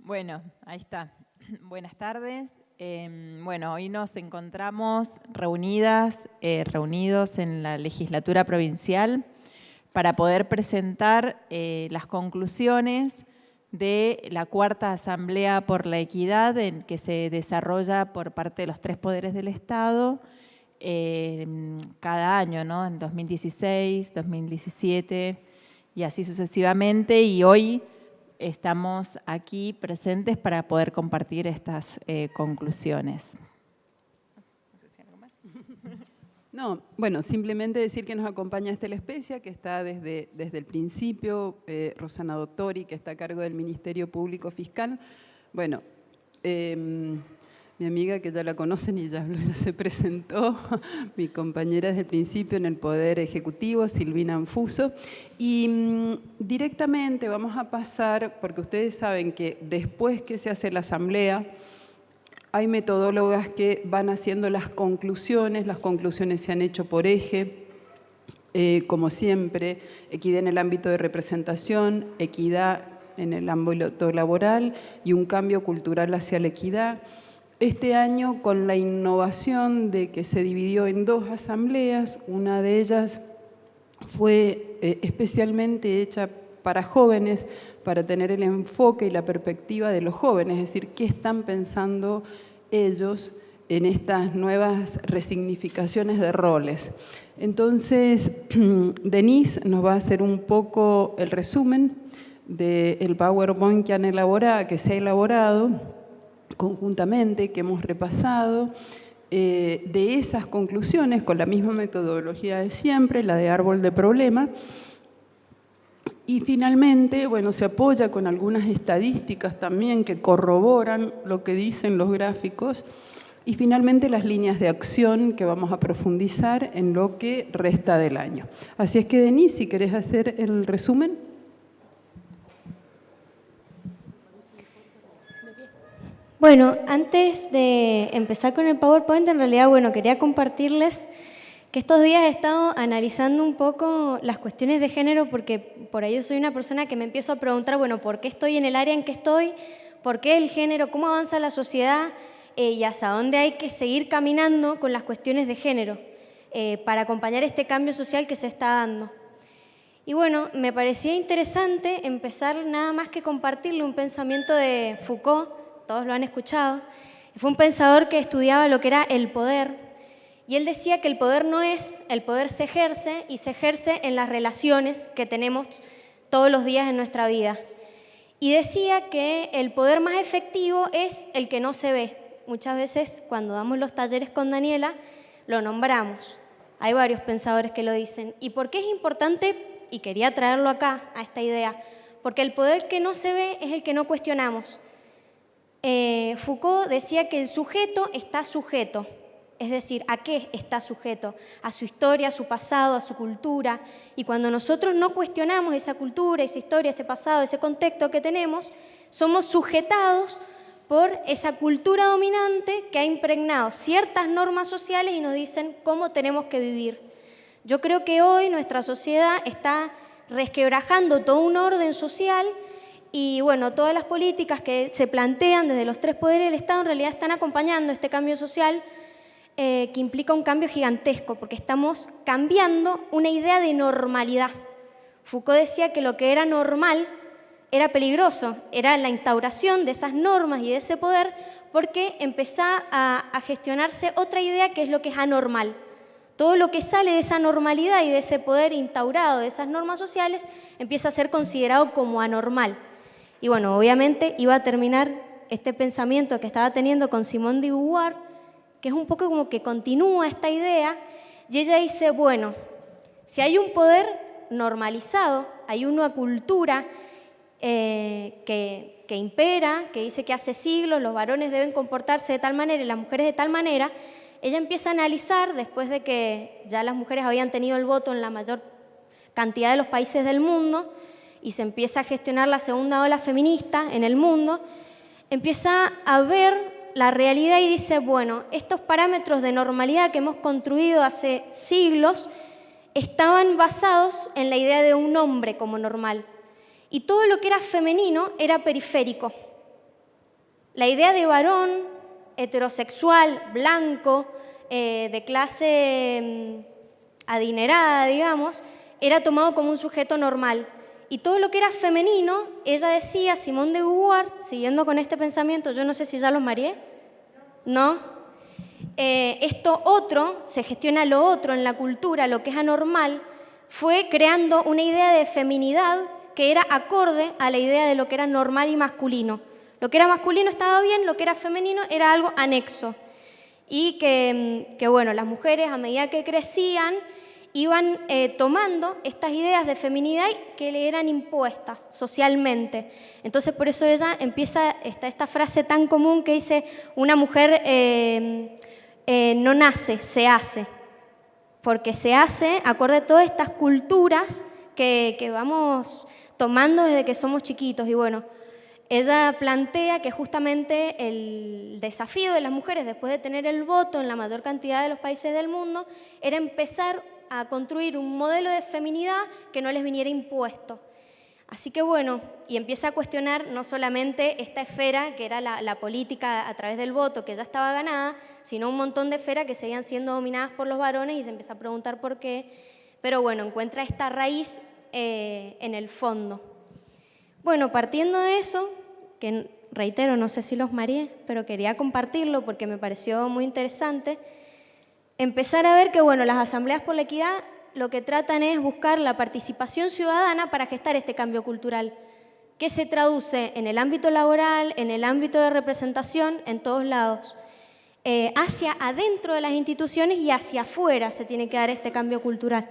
Bueno, ahí está. Buenas tardes. Bueno, hoy nos encontramos reunidos en la legislatura provincial para poder presentar las conclusiones de la cuarta Asamblea por la Equidad que se desarrolla por parte de los tres poderes del Estado cada año, ¿no? En 2016, 2017 y así sucesivamente. Y hoy estamos aquí presentes para poder compartir estas conclusiones. No sé si algo más. No, bueno, simplemente decir que nos acompaña Estela Especia, que está desde el principio, Rosana Dottori, que está a cargo del Ministerio Público Fiscal. Bueno, mi amiga, que ya la conocen y ya se presentó, mi compañera desde el principio en el Poder Ejecutivo, Silvina Anfuso. Y directamente vamos a pasar, porque ustedes saben que después que se hace la asamblea, hay metodólogas que van haciendo las conclusiones se han hecho por eje, como siempre, equidad en el ámbito de representación, equidad en el ámbito laboral y un cambio cultural hacia la equidad. Este año, con la innovación de que se dividió en dos asambleas, una de ellas fue especialmente hecha para jóvenes, para tener el enfoque y la perspectiva de los jóvenes, es decir, qué están pensando ellos en estas nuevas resignificaciones de roles. Entonces, Denise nos va a hacer un poco el resumen del PowerPoint que se ha elaborado conjuntamente, que hemos repasado, de esas conclusiones con la misma metodología de siempre, la de árbol de problema. Y finalmente, bueno, se apoya con algunas estadísticas también que corroboran lo que dicen los gráficos. Y finalmente las líneas de acción que vamos a profundizar en lo que resta del año. Así es que, Denise, si querés hacer el resumen. Bueno, antes de empezar con el PowerPoint, en realidad, bueno, quería compartirles que estos días he estado analizando un poco las cuestiones de género, porque por ahí yo soy una persona que me empiezo a preguntar, bueno, ¿por qué estoy en el área en que estoy? ¿Por qué el género? ¿Cómo avanza la sociedad? Y hacia dónde hay que seguir caminando con las cuestiones de género para acompañar este cambio social que se está dando. Y bueno, me parecía interesante empezar nada más que compartirle un pensamiento de Foucault, todos lo han escuchado. Fue un pensador que estudiaba lo que era el poder, y él decía que el poder no es, el poder se ejerce, y se ejerce en las relaciones que tenemos todos los días en nuestra vida. Y decía que el poder más efectivo es el que no se ve. Muchas veces cuando damos los talleres con Daniela, lo nombramos. Hay varios pensadores que lo dicen. ¿Y por qué es importante? Y quería traerlo acá, a esta idea. Porque el poder que no se ve es el que no cuestionamos. Foucault decía que el sujeto está sujeto, es decir, ¿a qué está sujeto? A su historia, a su pasado, a su cultura. Y cuando nosotros no cuestionamos esa cultura, esa historia, este pasado, ese contexto que tenemos, somos sujetados por esa cultura dominante que ha impregnado ciertas normas sociales y nos dicen cómo tenemos que vivir. Yo creo que hoy nuestra sociedad está resquebrajando todo un orden social. Y bueno, todas las políticas que se plantean desde los tres poderes del Estado en realidad están acompañando este cambio social que implica un cambio gigantesco, porque estamos cambiando una idea de normalidad. Foucault decía que lo que era normal era peligroso, era la instauración de esas normas y de ese poder, porque empezaba a gestionarse otra idea que es lo que es anormal. Todo lo que sale de esa normalidad y de ese poder instaurado, de esas normas sociales, empieza a ser considerado como anormal. Y bueno, obviamente iba a terminar este pensamiento que estaba teniendo con Simone de Beauvoir, que es un poco como que continúa esta idea, y ella dice, bueno, si hay un poder normalizado, hay una cultura que impera, que dice que hace siglos los varones deben comportarse de tal manera y las mujeres de tal manera, ella empieza a analizar, después de que ya las mujeres habían tenido el voto en la mayor cantidad de los países del mundo, y se empieza a gestionar la segunda ola feminista en el mundo, empieza a ver la realidad y dice, bueno, estos parámetros de normalidad que hemos construido hace siglos estaban basados en la idea de un hombre como normal. Y todo lo que era femenino era periférico. La idea de varón heterosexual, blanco, de clase adinerada, digamos, era tomado como un sujeto normal. Y todo lo que era femenino, ella decía, Simone de Beauvoir, siguiendo con este pensamiento, yo no sé si ya los mareé, ¿no? Esto otro, se gestiona lo otro en la cultura, lo que es anormal, fue creando una idea de feminidad que era acorde a la idea de lo que era normal y masculino. Lo que era masculino estaba bien, lo que era femenino era algo anexo. Y que bueno, las mujeres a medida que crecían iban tomando estas ideas de feminidad que le eran impuestas socialmente. Entonces por eso ella empieza esta frase tan común que dice, una mujer no nace, se hace, porque se hace acorde a todas estas culturas que vamos tomando desde que somos chiquitos. Y bueno, ella plantea que justamente el desafío de las mujeres después de tener el voto en la mayor cantidad de los países del mundo era empezar a construir un modelo de feminidad que no les viniera impuesto. Así que bueno, y empieza a cuestionar no solamente esta esfera que era la política a través del voto, que ya estaba ganada, sino un montón de esferas que seguían siendo dominadas por los varones y se empieza a preguntar por qué. Pero bueno, encuentra esta raíz en el fondo. Bueno, partiendo de eso, que reitero, no sé si los mareé, pero quería compartirlo porque me pareció muy interesante, empezar a ver que bueno, las asambleas por la equidad lo que tratan es buscar la participación ciudadana para gestar este cambio cultural, que se traduce en el ámbito laboral, en el ámbito de representación, en todos lados. Hacia adentro de las instituciones y hacia afuera se tiene que dar este cambio cultural.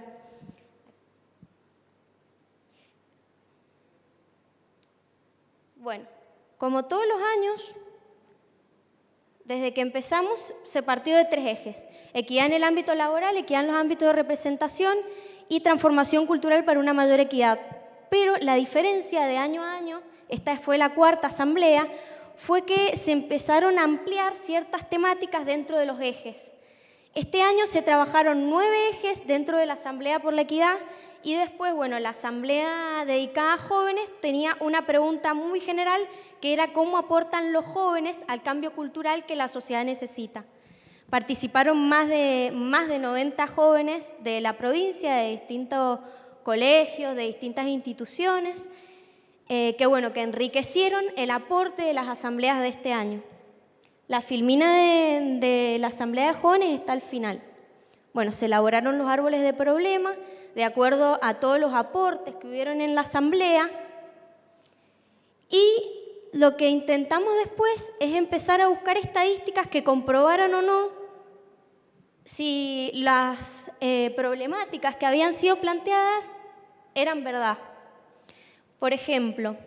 Bueno, como todos los años, desde que empezamos se partió de 3 ejes: equidad en el ámbito laboral, equidad en los ámbitos de representación y transformación cultural para una mayor equidad. Pero la diferencia de año a año, esta fue la 4ª asamblea, fue que se empezaron a ampliar ciertas temáticas dentro de los ejes. Este año se trabajaron 9 ejes dentro de la Asamblea por la Equidad y después, bueno, la asamblea dedicada a jóvenes tenía una pregunta muy general que era cómo aportan los jóvenes al cambio cultural que la sociedad necesita. Participaron más de 90 jóvenes de la provincia, de distintos colegios, de distintas instituciones, que enriquecieron el aporte de las asambleas de este año. La filmina de la asamblea de jóvenes está al final. Bueno, se elaboraron los árboles de problema de acuerdo a todos los aportes que hubieron en la asamblea y lo que intentamos después es empezar a buscar estadísticas que comprobaran o no si las problemáticas que habían sido planteadas eran verdad. Por ejemplo,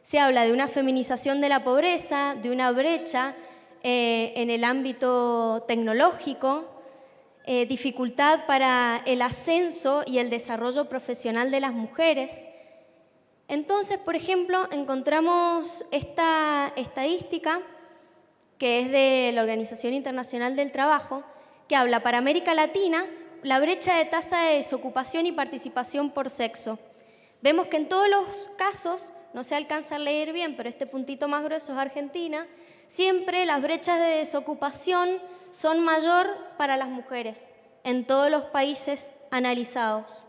se habla de una feminización de la pobreza, de una brecha en el ámbito tecnológico, dificultad para el ascenso y el desarrollo profesional de las mujeres. Entonces, por ejemplo, encontramos esta estadística que es de la Organización Internacional del Trabajo, que habla para América Latina la brecha de tasa de desocupación y participación por sexo. Vemos que en todos los casos, no se alcanza a leer bien, pero este puntito más grueso es Argentina, siempre las brechas de desocupación son mayor para las mujeres en todos los países analizados.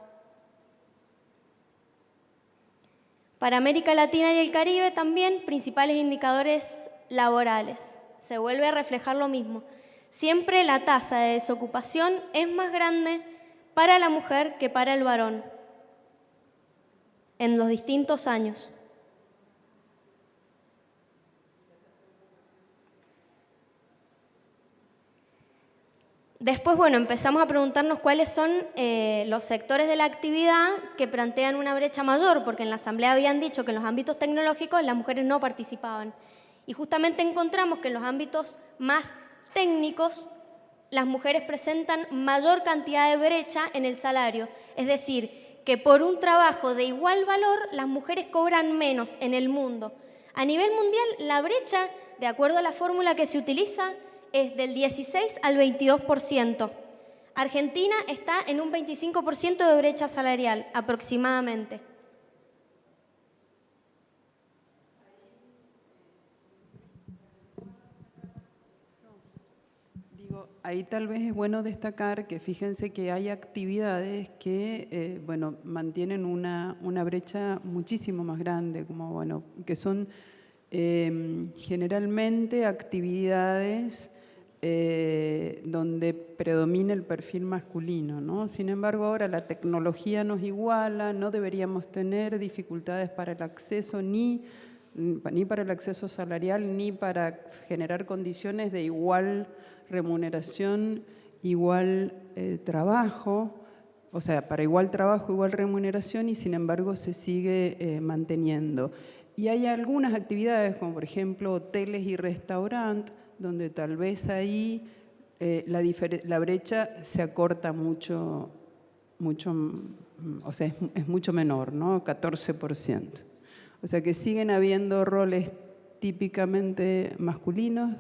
Para América Latina y el Caribe también, principales indicadores laborales. Se vuelve a reflejar lo mismo. Siempre la tasa de desocupación es más grande para la mujer que para el varón en los distintos años. Después, empezamos a preguntarnos cuáles son los sectores de la actividad que plantean una brecha mayor, porque en la asamblea habían dicho que en los ámbitos tecnológicos las mujeres no participaban. Y justamente encontramos que en los ámbitos más técnicos las mujeres presentan mayor cantidad de brecha en el salario. Es decir, que por un trabajo de igual valor las mujeres cobran menos en el mundo. A nivel mundial, la brecha, de acuerdo a la fórmula que se utiliza, es del 16 al 22%. Argentina está en un 25% de brecha salarial, aproximadamente. ahí tal vez es bueno destacar que fíjense que hay actividades que, bueno, mantienen una brecha muchísimo más grande, como, bueno, que son generalmente actividades donde predomina el perfil masculino, ¿no? Sin embargo, ahora la tecnología nos iguala, no deberíamos tener dificultades para el acceso ni para el acceso salarial, ni para generar condiciones de igual remuneración, igual trabajo, o sea, para igual trabajo, igual remuneración, y sin embargo se sigue manteniendo. Y hay algunas actividades, como por ejemplo hoteles y restaurantes, donde tal vez ahí la brecha se acorta mucho, o sea, es mucho menor, ¿no? 14%. O sea que siguen habiendo roles típicamente masculinos,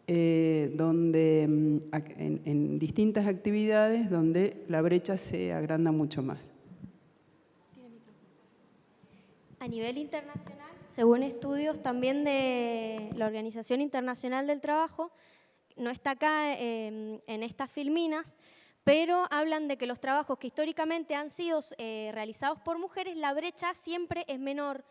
donde en distintas actividades donde la brecha se agranda mucho más. A nivel internacional, según estudios también de la Organización Internacional del Trabajo, no está acá en estas filminas, pero hablan de que los trabajos que históricamente han sido realizados por mujeres, la brecha siempre es menor.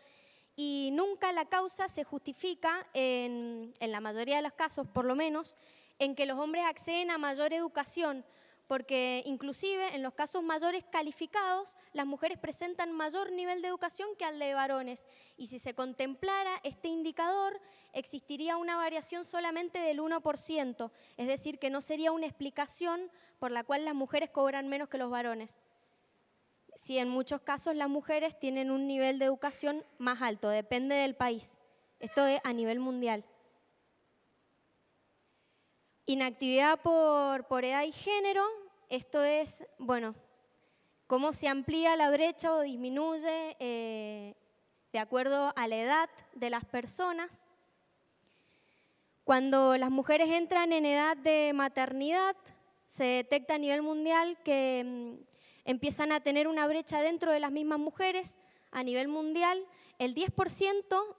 Y nunca la causa se justifica, en la mayoría de los casos por lo menos, en que los hombres acceden a mayor educación, porque inclusive en los casos mayores calificados, las mujeres presentan mayor nivel de educación que al de varones. Y si se contemplara este indicador, existiría una variación solamente del 1%, es decir, que no sería una explicación por la cual las mujeres cobran menos que los varones. Sí, en muchos casos las mujeres tienen un nivel de educación más alto, depende del país. Esto es a nivel mundial. Inactividad por edad y género, esto es, bueno, cómo se amplía la brecha o disminuye de acuerdo a la edad de las personas. Cuando las mujeres entran en edad de maternidad, se detecta a nivel mundial que empiezan a tener una brecha dentro de las mismas mujeres. A nivel mundial, el 10%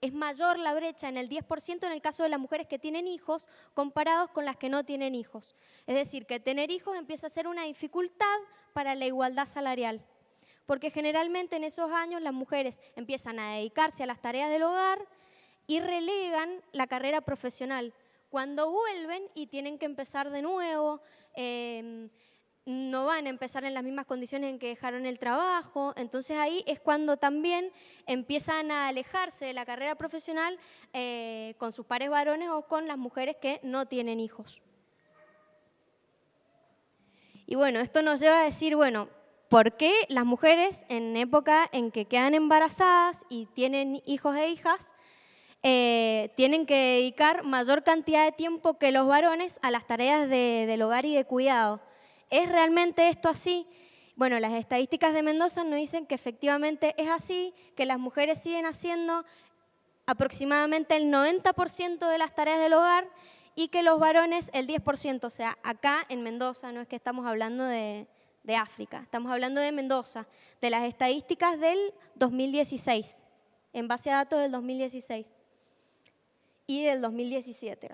es mayor la brecha en el 10% en el caso de las mujeres que tienen hijos comparados con las que no tienen hijos. Es decir, que tener hijos empieza a ser una dificultad para la igualdad salarial, porque generalmente en esos años las mujeres empiezan a dedicarse a las tareas del hogar y relegan la carrera profesional. Cuando vuelven y tienen que empezar de nuevo, no van a empezar en las mismas condiciones en que dejaron el trabajo, entonces ahí es cuando también empiezan a alejarse de la carrera profesional con sus pares varones o con las mujeres que no tienen hijos. Y bueno, esto nos lleva a decir, bueno, ¿por qué las mujeres en época en que quedan embarazadas y tienen hijos e hijas tienen que dedicar mayor cantidad de tiempo que los varones a las tareas del hogar y de cuidado? ¿Es realmente esto así? Bueno, las estadísticas de Mendoza nos dicen que efectivamente es así, que las mujeres siguen haciendo aproximadamente el 90% de las tareas del hogar y que los varones el 10%. O sea, acá en Mendoza, no es que estamos hablando de África, estamos hablando de Mendoza, de las estadísticas del 2016, en base a datos del 2016 y del 2017.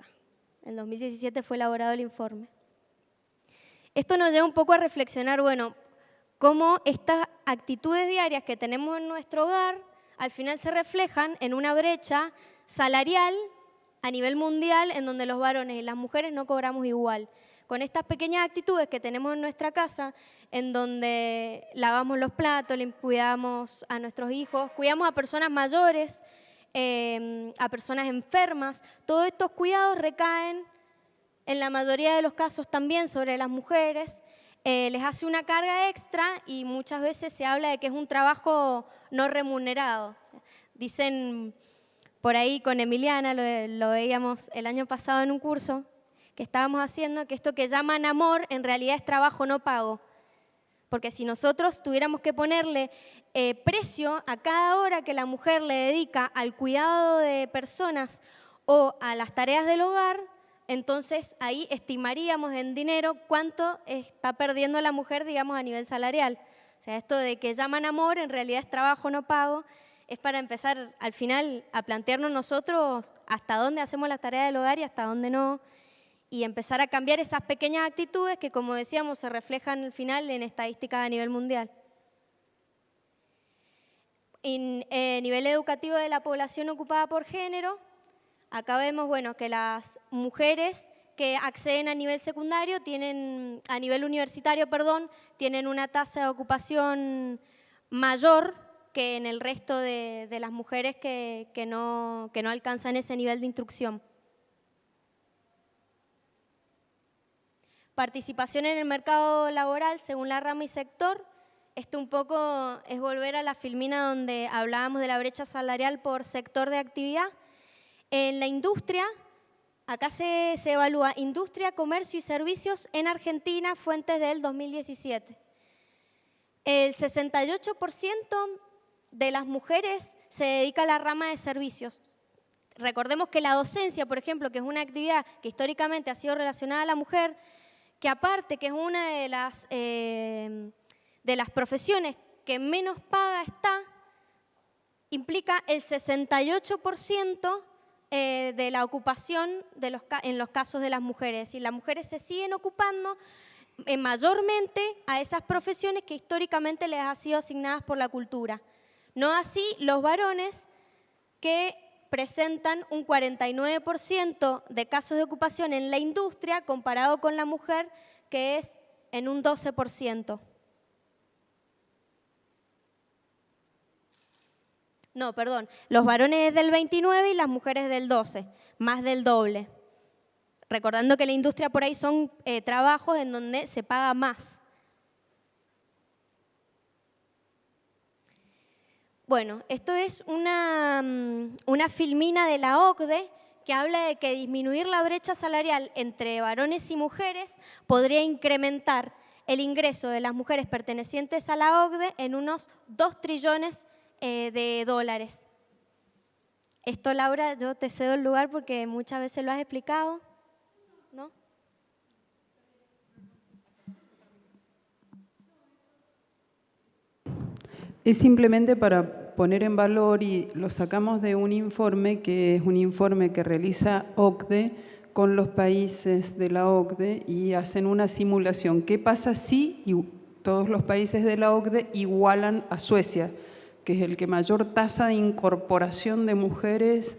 En 2017 fue elaborado el informe. Esto nos lleva un poco a reflexionar, bueno, cómo estas actitudes diarias que tenemos en nuestro hogar al final se reflejan en una brecha salarial a nivel mundial en donde los varones y las mujeres no cobramos igual. Con estas pequeñas actitudes que tenemos en nuestra casa, en donde lavamos los platos, cuidamos a nuestros hijos, cuidamos a personas mayores, a personas enfermas, todos estos cuidados recaen en la mayoría de los casos también sobre las mujeres, les hace una carga extra y muchas veces se habla de que es un trabajo no remunerado. Dicen por ahí con Emiliana, lo veíamos el año pasado en un curso que estábamos haciendo, que esto que llaman amor en realidad es trabajo no pago. Porque si nosotros tuviéramos que ponerle precio a cada hora que la mujer le dedica al cuidado de personas o a las tareas del hogar, entonces ahí estimaríamos en dinero cuánto está perdiendo la mujer, digamos, a nivel salarial. O sea, esto de que llaman amor en realidad es trabajo no pago, es para empezar al final a plantearnos nosotros hasta dónde hacemos las tareas del hogar y hasta dónde no. y empezar a cambiar esas pequeñas actitudes que, como decíamos, se reflejan al final en estadísticas a nivel mundial. En nivel educativo de la población ocupada por género, acá vemos que las mujeres que acceden a nivel secundario a nivel universitario, tienen una tasa de ocupación mayor que en el resto de las mujeres que no alcanzan ese nivel de instrucción. Participación en el mercado laboral según la rama y sector. Esto un poco es volver a la filmina donde hablábamos de la brecha salarial por sector de actividad. En la industria, acá se evalúa industria, comercio y servicios en Argentina, fuentes del 2017. El 68% de las mujeres se dedica a la rama de servicios. Recordemos que la docencia, por ejemplo, que es una actividad que históricamente ha sido relacionada a la mujer, que aparte que es una de las profesiones que menos paga está, implica el 68% de la ocupación en los casos de las mujeres. Y las mujeres se siguen ocupando mayormente a esas profesiones que históricamente les han sido asignadas por la cultura. No así los varones, que presentan un 49% de casos de ocupación en la industria comparado con la mujer, que es en un 12%. No, perdón, los varones es del 29% y las mujeres del 12%, más del doble. Recordando que la industria por ahí son trabajos en donde se paga más. Bueno, esto es una filmina de la OCDE que habla de que disminuir la brecha salarial entre varones y mujeres podría incrementar el ingreso de las mujeres pertenecientes a la OCDE en unos 2 trillones de dólares. Esto, Laura, yo te cedo el lugar porque muchas veces lo has explicado, ¿no? Es simplemente para poner en valor, y lo sacamos de un informe que es un informe que realiza OCDE con los países de la OCDE y hacen una simulación. ¿Qué pasa si todos los países de la OCDE igualan a Suecia, que es el que mayor tasa de incorporación de mujeres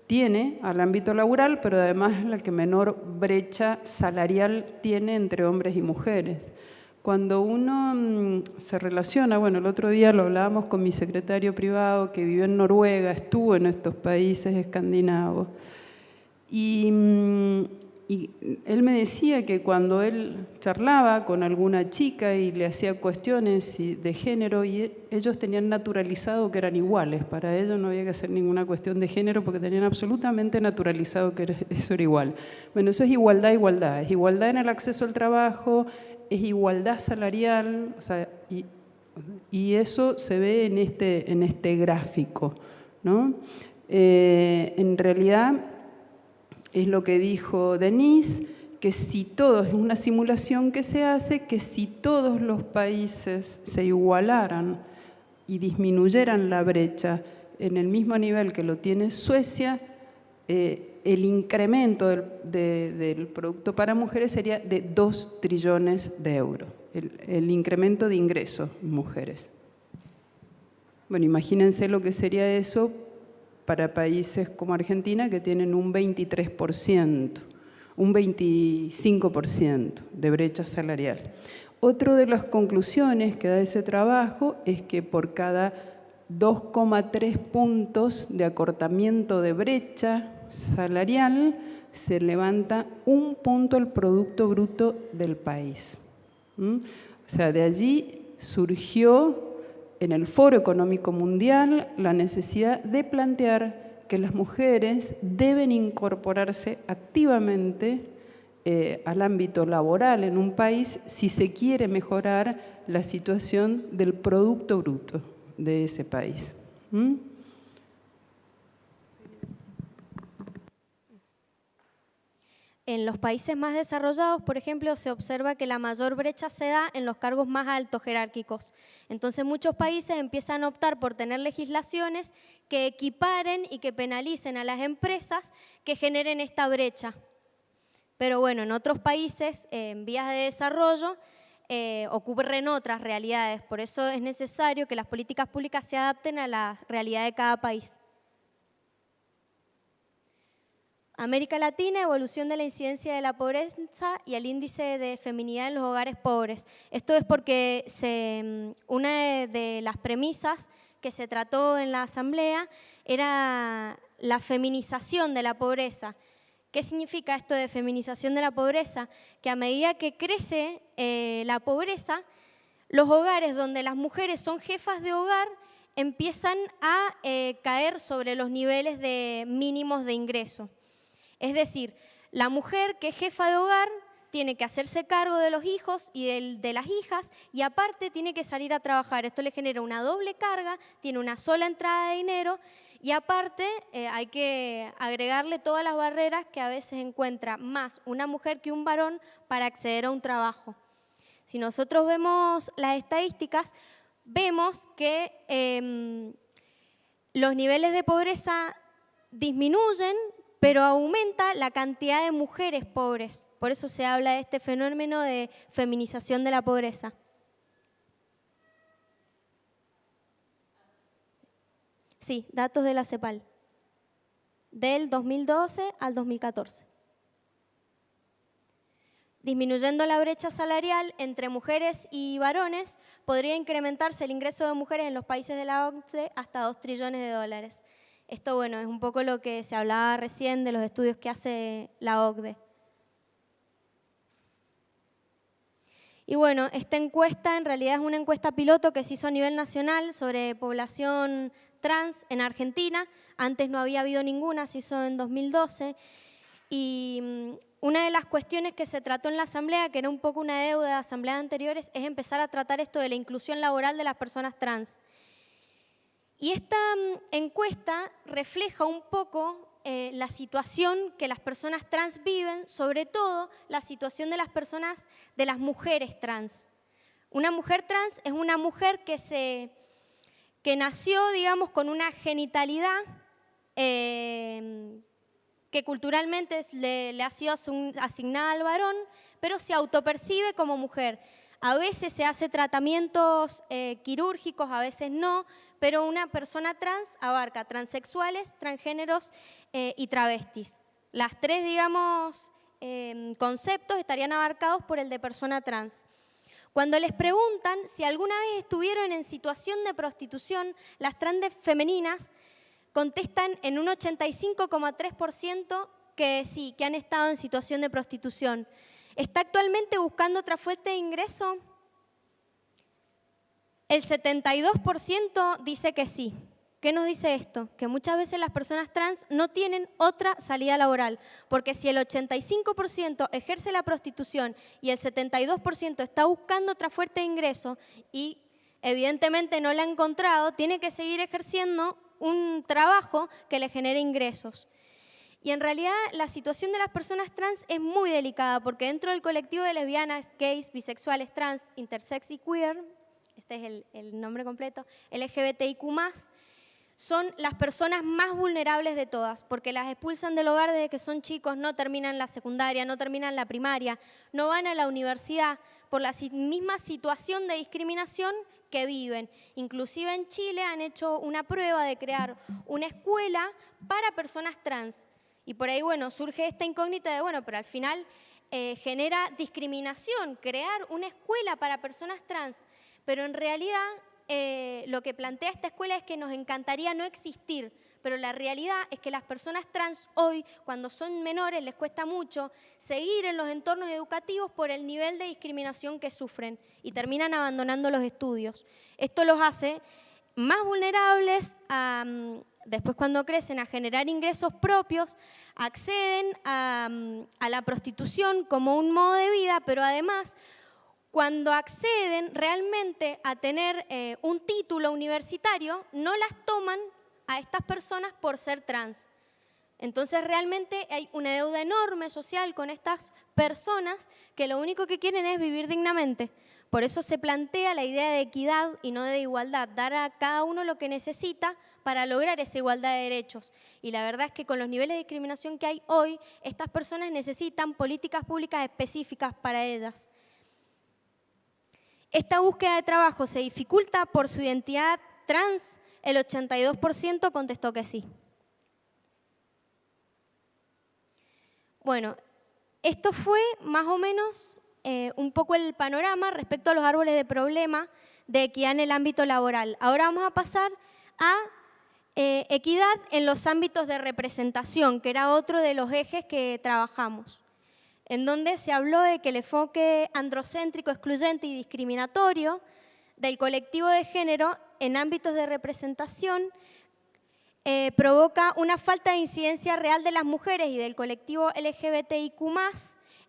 tiene al ámbito laboral, pero además es la que menor brecha salarial tiene entre hombres y mujeres? Cuando uno se relaciona, bueno, el otro día lo hablábamos con mi secretario privado que vivió en Noruega, estuvo en estos países escandinavos, y él me decía que cuando él charlaba con alguna chica y le hacía cuestiones de género, y ellos tenían naturalizado que eran iguales, para ellos no había que hacer ninguna cuestión de género porque tenían absolutamente naturalizado que eso era igual. Bueno, eso es igualdad, es igualdad en el acceso al trabajo, es igualdad salarial, o sea, y eso se ve en este gráfico, ¿no? En realidad es lo que dijo Denise, que si todos, es una simulación que se hace, que si todos los países se igualaran y disminuyeran la brecha en el mismo nivel que lo tiene Suecia, el incremento del producto para mujeres sería de 2 trillones de euros, el incremento de ingresos mujeres. Bueno, imagínense lo que sería eso para países como Argentina, que tienen un 23%, un 25% de brecha salarial. Otra de las conclusiones que da ese trabajo es que por cada 2,3 puntos de acortamiento de brecha salarial se levanta 1 punto el Producto Bruto del país. O sea, de allí surgió en el Foro Económico Mundial la necesidad de plantear que las mujeres deben incorporarse activamente al ámbito laboral en un país si se quiere mejorar la situación del Producto Bruto de ese país. En los países más desarrollados, por ejemplo, se observa que la mayor brecha se da en los cargos más altos jerárquicos. Entonces, muchos países empiezan a optar por tener legislaciones que equiparen y que penalicen a las empresas que generen esta brecha. Pero bueno, en otros países en vías de desarrollo ocurren otras realidades. Por eso es necesario que las políticas públicas se adapten a la realidad de cada país. América Latina, evolución de la incidencia de la pobreza y el índice de feminidad en los hogares pobres. Esto es porque una de las premisas que se trató en la Asamblea era la feminización de la pobreza. ¿Qué significa esto de feminización de la pobreza? Que a medida que crece la pobreza, los hogares donde las mujeres son jefas de hogar empiezan a caer sobre los niveles de mínimos de ingreso. Es decir, la mujer que es jefa de hogar tiene que hacerse cargo de los hijos y de las hijas y aparte tiene que salir a trabajar. Esto le genera una doble carga, tiene una sola entrada de dinero y aparte hay que agregarle todas las barreras que a veces encuentra más una mujer que un varón para acceder a un trabajo. Si nosotros vemos las estadísticas, vemos que los niveles de pobreza disminuyen, pero aumenta la cantidad de mujeres pobres. Por eso se habla de este fenómeno de feminización de la pobreza. Sí, datos de la CEPAL, del 2012 al 2014. Disminuyendo la brecha salarial entre mujeres y varones, podría incrementarse el ingreso de mujeres en los países de la OCDE hasta 2 trillones de dólares. Esto, bueno, es un poco lo que se hablaba recién de los estudios que hace la OCDE. Y bueno, esta encuesta en realidad es una encuesta piloto que se hizo a nivel nacional sobre población trans en Argentina. Antes no había habido ninguna, se hizo en 2012. Y una de las cuestiones que se trató en la Asamblea, que era un poco una deuda de asambleas anteriores, es empezar a tratar esto de la inclusión laboral de las personas trans. Y esta encuesta refleja un poco la situación que las personas trans viven, sobre todo la situación de las mujeres trans. Una mujer trans es una mujer que nació, digamos, con una genitalidad que culturalmente le ha sido asignada al varón, pero se autopercibe como mujer. A veces se hace tratamientos quirúrgicos, a veces no, pero una persona trans abarca transexuales, transgéneros y travestis. Las tres, digamos, conceptos estarían abarcados por el de persona trans. Cuando les preguntan si alguna vez estuvieron en situación de prostitución, las trans femeninas contestan en un 85,3% que sí, que han estado en situación de prostitución. ¿Está actualmente buscando otra fuente de ingreso? El 72% dice que sí. ¿Qué nos dice esto? Que muchas veces las personas trans no tienen otra salida laboral, porque si el 85% ejerce la prostitución y el 72% está buscando otra fuente de ingreso y evidentemente no la ha encontrado, tiene que seguir ejerciendo un trabajo que le genere ingresos. Y en realidad la situación de las personas trans es muy delicada porque dentro del colectivo de lesbianas, gays, bisexuales, trans, intersex y queer, este es el nombre completo, LGBTIQ+, son las personas más vulnerables de todas porque las expulsan del hogar desde que son chicos, no terminan la secundaria, no terminan la primaria, no van a la universidad por la misma situación de discriminación que viven. Inclusive en Chile han hecho una prueba de crear una escuela para personas trans. Y por ahí, bueno, surge esta incógnita de, bueno, pero al final genera discriminación, crear una escuela para personas trans. Pero en realidad lo que plantea esta escuela es que nos encantaría no existir, pero la realidad es que las personas trans hoy, cuando son menores, les cuesta mucho seguir en los entornos educativos por el nivel de discriminación que sufren y terminan abandonando los estudios. Esto los hace más vulnerables a... Después, cuando crecen, a generar ingresos propios, acceden a la prostitución como un modo de vida, pero además, cuando acceden realmente a tener un título universitario, no las toman a estas personas por ser trans. Entonces, realmente hay una deuda enorme social con estas personas que lo único que quieren es vivir dignamente, Por eso se plantea la idea de equidad y no de igualdad, dar a cada uno lo que necesita para lograr esa igualdad de derechos. Y la verdad es que con los niveles de discriminación que hay hoy, estas personas necesitan políticas públicas específicas para ellas. Esta búsqueda de trabajo se dificulta por su identidad trans. El 82% contestó que sí. Bueno, esto fue más o menos un poco el panorama respecto a los árboles de problema de equidad en el ámbito laboral. Ahora vamos a pasar a equidad en los ámbitos de representación, que era otro de los ejes que trabajamos, en donde se habló de que el enfoque androcéntrico, excluyente y discriminatorio del colectivo de género en ámbitos de representación provoca una falta de incidencia real de las mujeres y del colectivo LGBTIQ+,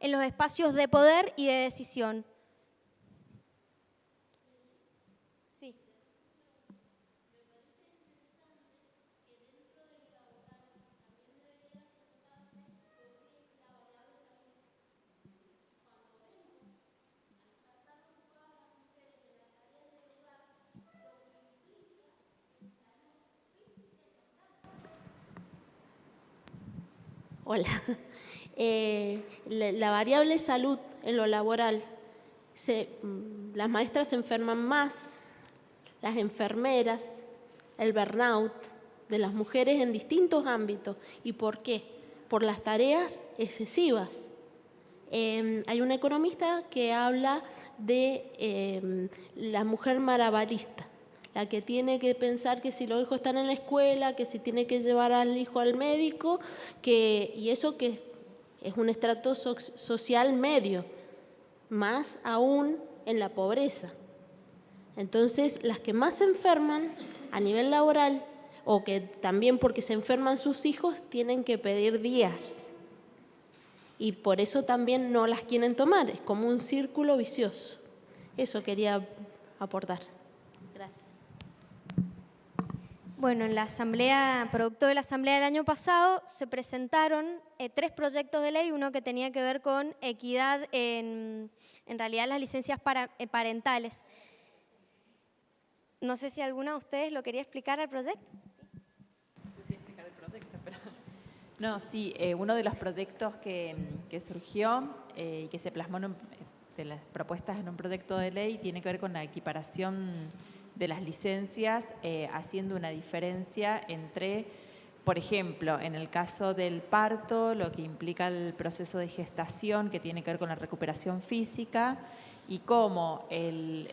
en los espacios de poder y de decisión. Sí. Hola. La variable salud en lo laboral. Las maestras se enferman más, las enfermeras, el burnout de las mujeres en distintos ámbitos. ¿Y por qué? Por las tareas excesivas. Hay un economista que habla de la mujer marabalista, la que tiene que pensar que si los hijos están en la escuela, que si tiene que llevar al hijo al médico, y eso que es un estrato social medio, más aún en la pobreza. Entonces, las que más se enferman a nivel laboral, o que también porque se enferman sus hijos, tienen que pedir días. Y por eso también no las quieren tomar, es como un círculo vicioso. Eso quería aportar. Gracias. Bueno, en la asamblea, producto de la asamblea del año pasado, se presentaron 3 proyectos de ley, uno que tenía que ver con equidad en realidad las licencias parentales. No sé si alguna de ustedes lo quería explicar al proyecto. No sé si explicar el proyecto, pero... No, sí, uno de los proyectos que surgió y que se plasmó de las propuestas en un proyecto de ley tiene que ver con la equiparación de las licencias, haciendo una diferencia entre, por ejemplo, en el caso del parto, lo que implica el proceso de gestación, que tiene que ver con la recuperación física, y cómo el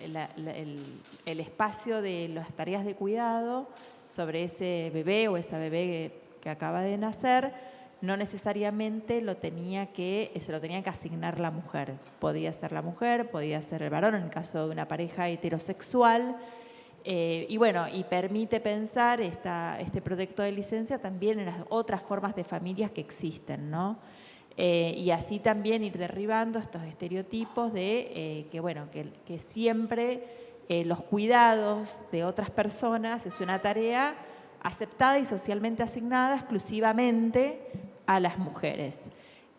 espacio de las tareas de cuidado sobre ese bebé o esa bebé que acaba de nacer, no necesariamente se lo tenía que asignar la mujer. Podía ser la mujer, podía ser el varón, en el caso de una pareja heterosexual. Y bueno, y permite pensar este proyecto de licencia también en las otras formas de familias que existen, ¿no? Y así también ir derribando estos estereotipos de que siempre los cuidados de otras personas es una tarea aceptada y socialmente asignada exclusivamente a las mujeres.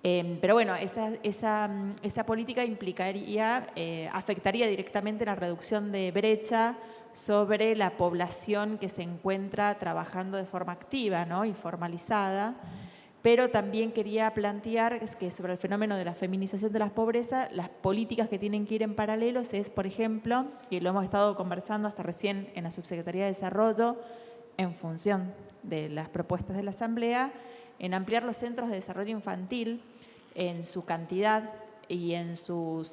Pero bueno, esa política afectaría directamente la reducción de brecha sobre la población que se encuentra trabajando de forma activa, ¿no? Y formalizada. Pero también quería plantear que sobre el fenómeno de la feminización de la pobreza, las políticas que tienen que ir en paralelos es, por ejemplo, y lo hemos estado conversando hasta recién en la Subsecretaría de Desarrollo, en función de las propuestas de la Asamblea, en ampliar los centros de desarrollo infantil en su cantidad y en su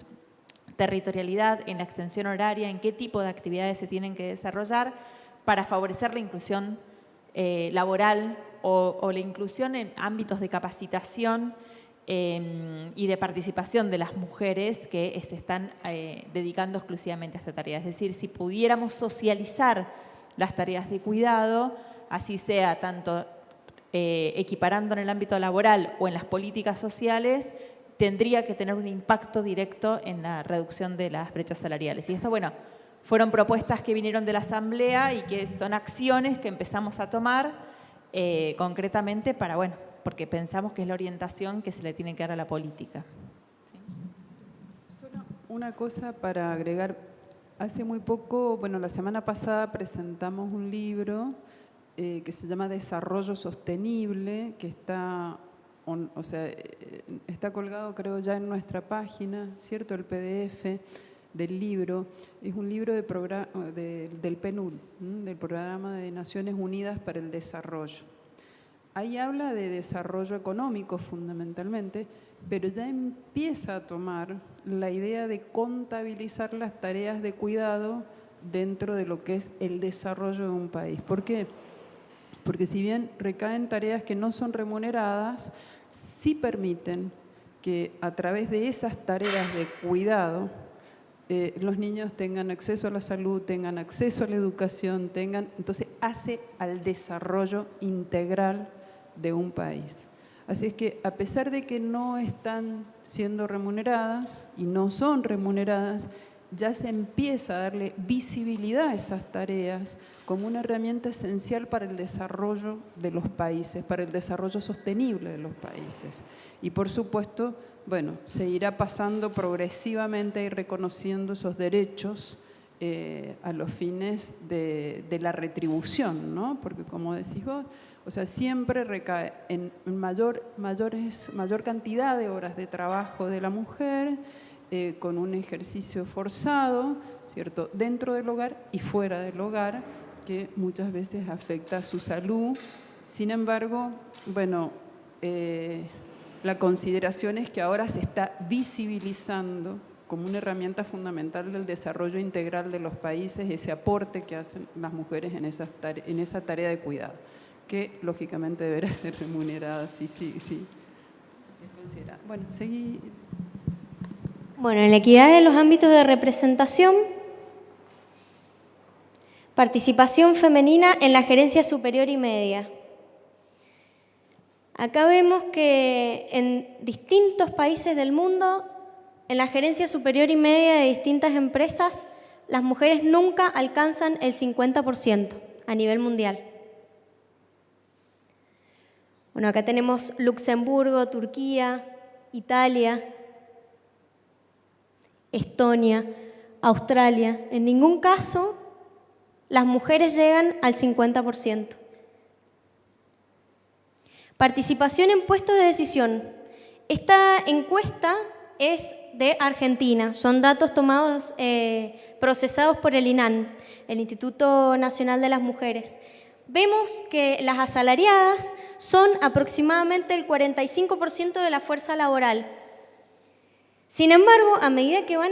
territorialidad, en la extensión horaria, en qué tipo de actividades se tienen que desarrollar para favorecer la inclusión laboral o la inclusión en ámbitos de capacitación y de participación de las mujeres que se están dedicando exclusivamente a esta tarea. Es decir, si pudiéramos socializar las tareas de cuidado, así sea tanto equiparando en el ámbito laboral o en las políticas sociales, tendría que tener un impacto directo en la reducción de las brechas salariales. Y esto, bueno, fueron propuestas que vinieron de la Asamblea y que son acciones que empezamos a tomar concretamente porque pensamos que es la orientación que se le tiene que dar a la política. Una cosa para agregar. Hace muy poco, bueno, la semana pasada presentamos un libro que se llama Desarrollo Sostenible, que está colgado, creo, ya en nuestra página, ¿cierto? El PDF del libro. Es un libro del PNUD, del Programa de Naciones Unidas para el Desarrollo. Ahí habla de desarrollo económico fundamentalmente, pero ya empieza a tomar la idea de contabilizar las tareas de cuidado dentro de lo que es el desarrollo de un país. ¿Por qué? Porque si bien recaen tareas que no son remuneradas, sí permiten que a través de esas tareas de cuidado los niños tengan acceso a la salud, tengan acceso a la educación, entonces hace al desarrollo integral de un país. Así es que a pesar de que no están siendo remuneradas y no son remuneradas, ya se empieza a darle visibilidad a esas tareas como una herramienta esencial para el desarrollo de los países, para el desarrollo sostenible de los países. Y por supuesto, bueno, se irá pasando progresivamente y reconociendo esos derechos a los fines de la retribución, ¿no? Porque como decís vos, o sea, siempre recae en mayor cantidad de horas de trabajo de la mujer, con un ejercicio forzado, ¿cierto?, dentro del hogar y fuera del hogar, que muchas veces afecta a su salud. Sin embargo, bueno, la consideración es que ahora se está visibilizando como una herramienta fundamental del desarrollo integral de los países, ese aporte que hacen las mujeres en esa tarea de cuidado, que lógicamente deberá ser remunerada, sí. Bueno, seguí. Bueno, en la equidad de los ámbitos de representación, participación femenina en la gerencia superior y media. Acá vemos que en distintos países del mundo, en la gerencia superior y media de distintas empresas, las mujeres nunca alcanzan el 50% a nivel mundial. Bueno, acá tenemos Luxemburgo, Turquía, Italia, Estonia, Australia. En ningún caso las mujeres llegan al 50%. Participación en puestos de decisión. Esta encuesta es de Argentina. Son datos tomados, procesados por el INAN, el Instituto Nacional de las Mujeres. Vemos que las asalariadas son aproximadamente el 45% de la fuerza laboral. Sin embargo, a medida que van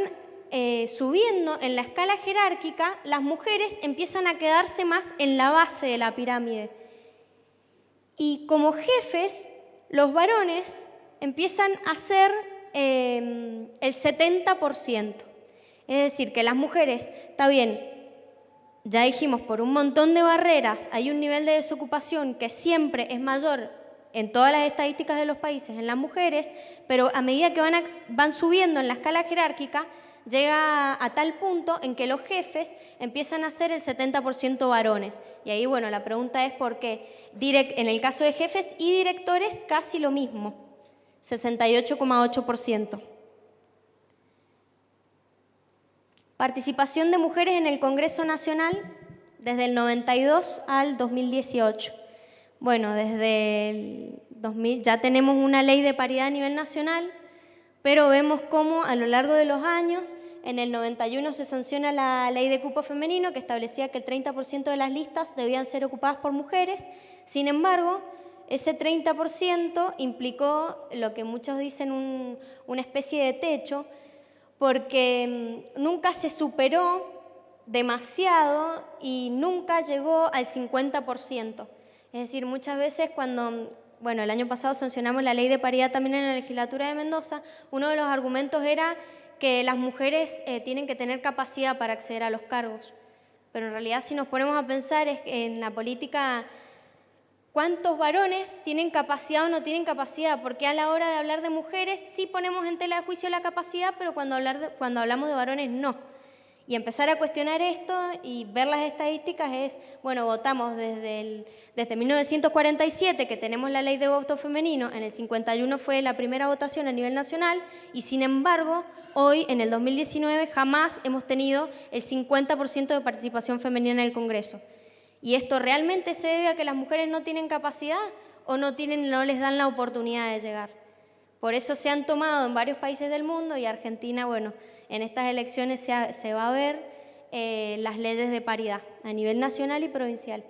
subiendo en la escala jerárquica, las mujeres empiezan a quedarse más en la base de la pirámide. Y como jefes, los varones empiezan a ser el 70%. Es decir, que las mujeres, está bien, ya dijimos, por un montón de barreras hay un nivel de desocupación que siempre es mayor en todas las estadísticas de los países en las mujeres, pero a medida que van subiendo en la escala jerárquica, llega a tal punto en que los jefes empiezan a ser el 70% varones. Y ahí, bueno, la pregunta es por qué. En el caso de jefes y directores, casi lo mismo, 68,8%. Participación de mujeres en el Congreso Nacional desde el 92 al 2018. Bueno, desde el 2000 ya tenemos una ley de paridad a nivel nacional, pero vemos cómo a lo largo de los años, en el 91 se sanciona la ley de cupo femenino que establecía que el 30% de las listas debían ser ocupadas por mujeres. Sin embargo, ese 30% implicó lo que muchos dicen una especie de techo, porque nunca se superó demasiado y nunca llegó al 50%. Es decir, muchas veces cuando, bueno, el año pasado sancionamos la ley de paridad también en la legislatura de Mendoza, uno de los argumentos era que las mujeres tienen que tener capacidad para acceder a los cargos. Pero en realidad, si nos ponemos a pensar en la política, ¿cuántos varones tienen capacidad o no tienen capacidad? Porque a la hora de hablar de mujeres sí ponemos en tela de juicio la capacidad, pero cuando hablamos de varones no. Y empezar a cuestionar esto y ver las estadísticas es, bueno, votamos desde 1947, que tenemos la ley de voto femenino, en el 51 fue la primera votación a nivel nacional, y sin embargo, hoy, en el 2019, jamás hemos tenido el 50% de participación femenina en el Congreso. ¿Y esto realmente se debe a que las mujeres no tienen capacidad o no les dan la oportunidad de llegar? Por eso se han tomado en varios países del mundo, y Argentina, bueno, en estas elecciones se va a ver las leyes de paridad a nivel nacional y provincial.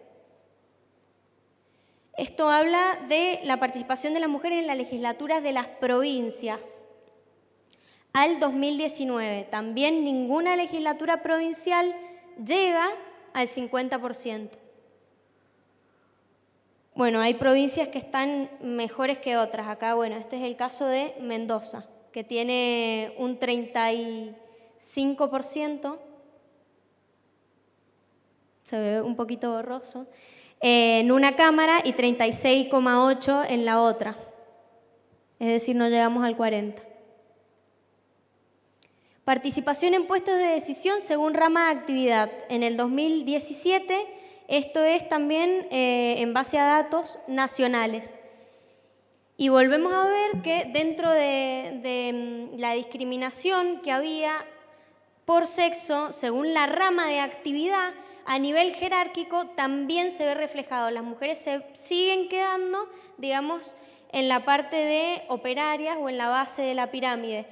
Esto habla de la participación de las mujeres en las legislaturas de las provincias. Al 2019, también ninguna legislatura provincial llega al 50%. Bueno, hay provincias que están mejores que otras. Acá, bueno, este es el caso de Mendoza, que tiene un 35%, se ve un poquito borroso, en una cámara y 36,8% en la otra. Es decir, no llegamos al 40%. Participación en puestos de decisión según rama de actividad. En el 2017, esto es también en base a datos nacionales. Y volvemos a ver que dentro de la discriminación que había por sexo, según la rama de actividad, a nivel jerárquico también se ve reflejado. Las mujeres se siguen quedando, digamos, en la parte de operarias o en la base de la pirámide.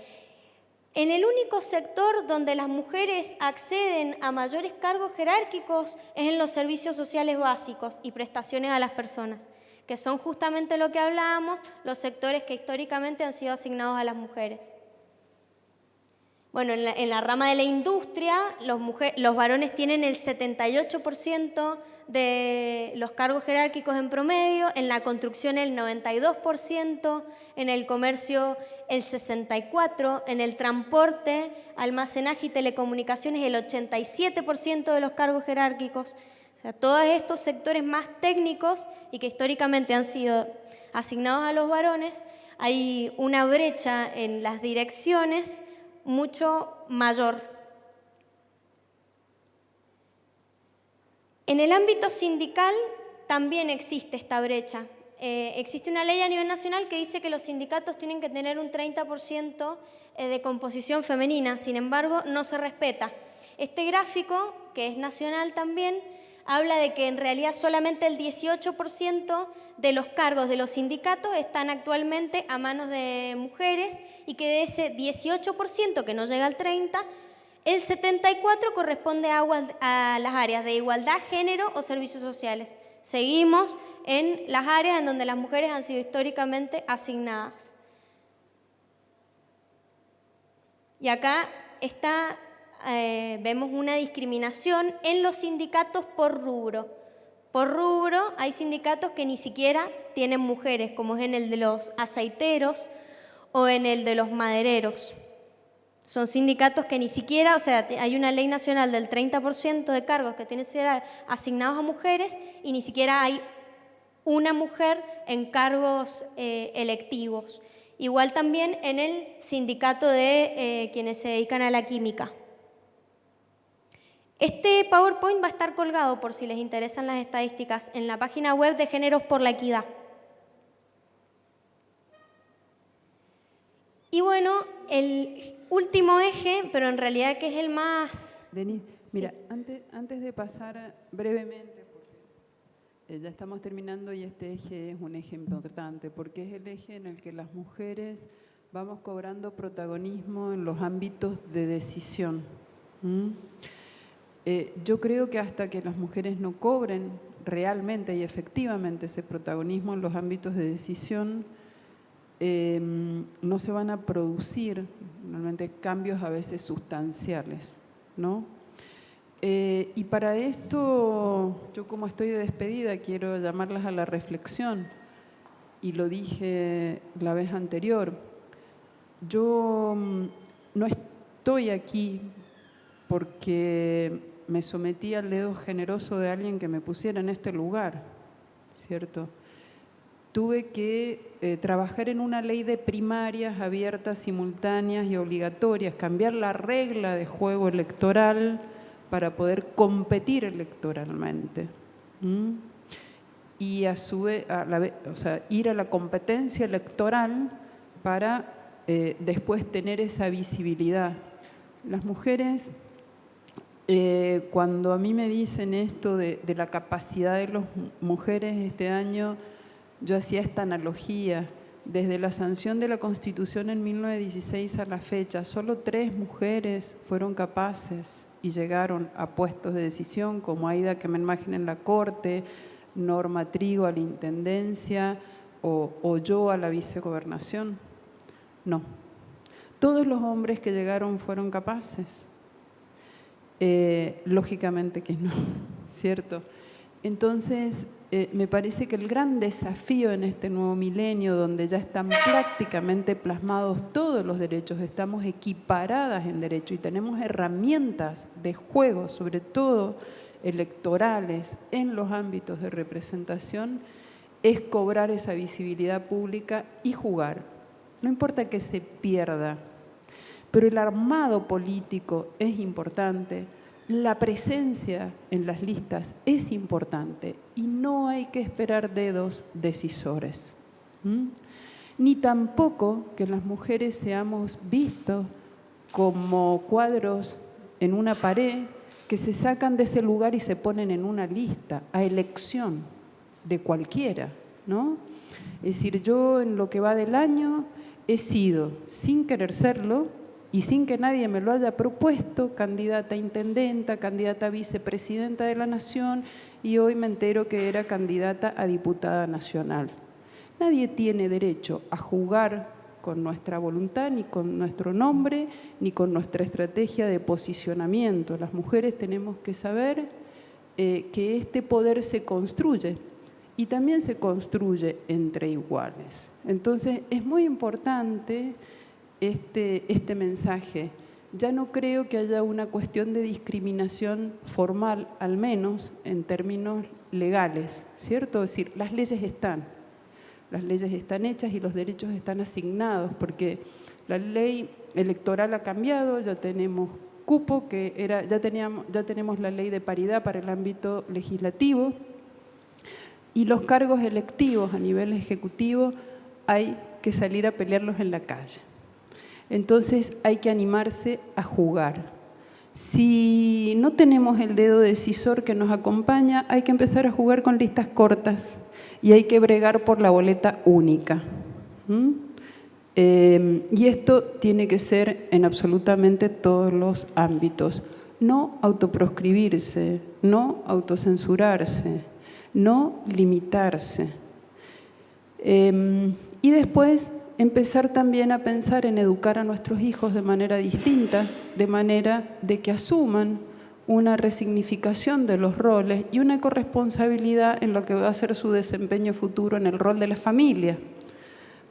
En el único sector donde las mujeres acceden a mayores cargos jerárquicos es en los servicios sociales básicos y prestaciones a las personas, que son justamente lo que hablábamos, los sectores que históricamente han sido asignados a las mujeres. Bueno, en la rama de la industria, los varones tienen el 78% de los cargos jerárquicos en promedio, en la construcción el 92%, en el comercio el 64%, en el transporte, almacenaje y telecomunicaciones el 87% de los cargos jerárquicos. O sea, todos estos sectores más técnicos y que históricamente han sido asignados a los varones, hay una brecha en las direcciones mucho mayor. En el ámbito sindical también existe esta brecha. Existe una ley a nivel nacional que dice que los sindicatos tienen que tener un 30% de composición femenina, sin embargo, no se respeta. Este gráfico, que es nacional también, habla de que en realidad solamente el 18% de los cargos de los sindicatos están actualmente a manos de mujeres y que de ese 18% que no llega al 30%, el 74% corresponde a las áreas de igualdad, género o servicios sociales. Seguimos en las áreas en donde las mujeres han sido históricamente asignadas. Y acá vemos una discriminación en los sindicatos por rubro. Por rubro hay sindicatos que ni siquiera tienen mujeres, como es en el de los aceiteros o en el de los madereros. Son sindicatos que ni siquiera, o sea, hay una ley nacional del 30% de cargos que tienen que ser asignados a mujeres y ni siquiera hay una mujer en cargos electivos. Igual también en el sindicato de quienes se dedican a la química. Este PowerPoint va a estar colgado, por si les interesan las estadísticas, en la página web de Géneros por la Equidad. Y bueno, el último eje, pero en realidad que es el más... Denise, mira, sí. antes de pasar brevemente, porque ya estamos terminando y este eje es un eje importante, porque es el eje en el que las mujeres vamos cobrando protagonismo en los ámbitos de decisión. Yo creo que hasta que las mujeres no cobren realmente y efectivamente ese protagonismo en los ámbitos de decisión, no se van a producir realmente cambios a veces sustanciales, ¿no? Y para esto, yo como estoy de despedida, quiero llamarlas a la reflexión, y lo dije la vez anterior. Yo no estoy aquí porque me sometí al dedo generoso de alguien que me pusiera en este lugar, ¿cierto? tuve que trabajar en una ley de primarias abiertas, simultáneas y obligatorias, cambiar la regla de juego electoral para poder competir electoralmente. Y a su vez, o sea, ir a la competencia electoral para después tener esa visibilidad. Las mujeres, cuando a mí me dicen esto de la capacidad de las mujeres este año, yo hacía esta analogía. Desde la sanción de la Constitución en 1916 a la fecha, solo 3 mujeres fueron capaces y llegaron a puestos de decisión, como Aida Kemenmagen en la Corte, Norma Trigo a la Intendencia o yo a la vicegobernación. No. Todos los hombres que llegaron fueron capaces. Lógicamente que no, ¿cierto? Entonces, me parece que el gran desafío en este nuevo milenio, donde ya están prácticamente plasmados todos los derechos, estamos equiparadas en derecho y tenemos herramientas de juego, sobre todo electorales, en los ámbitos de representación, es cobrar esa visibilidad pública y jugar. No importa que se pierda, pero el armado político es importante, la presencia en las listas es importante y no hay que esperar dedos decisores. Ni tampoco que las mujeres seamos vistos como cuadros en una pared que se sacan de ese lugar y se ponen en una lista a elección de cualquiera, ¿no? Es decir, yo en lo que va del año he sido, sin querer serlo y sin que nadie me lo haya propuesto, candidata a intendenta, candidata a vicepresidenta de la Nación y hoy me entero que era candidata a diputada nacional. Nadie tiene derecho a jugar con nuestra voluntad, ni con nuestro nombre, ni con nuestra estrategia de posicionamiento. Las mujeres tenemos que saber que este poder se construye y también se construye entre iguales. Entonces, es muy importante este mensaje. Ya no creo que haya una cuestión de discriminación formal, al menos en términos legales, ¿cierto? Es decir, las leyes están hechas y los derechos están asignados, porque la ley electoral ha cambiado, ya tenemos cupo, ya tenemos la ley de paridad para el ámbito legislativo, y los cargos electivos a nivel ejecutivo hay que salir a pelearlos en la calle. Entonces hay que animarse a jugar. Si no tenemos el dedo decisor que nos acompaña, hay que empezar a jugar con listas cortas y hay que bregar por la boleta única. Y esto tiene que ser en absolutamente todos los ámbitos. No autoproscribirse, no autocensurarse, no limitarse. Y después empezar también a pensar en educar a nuestros hijos de manera distinta, de manera de que asuman una resignificación de los roles y una corresponsabilidad en lo que va a ser su desempeño futuro en el rol de la familia.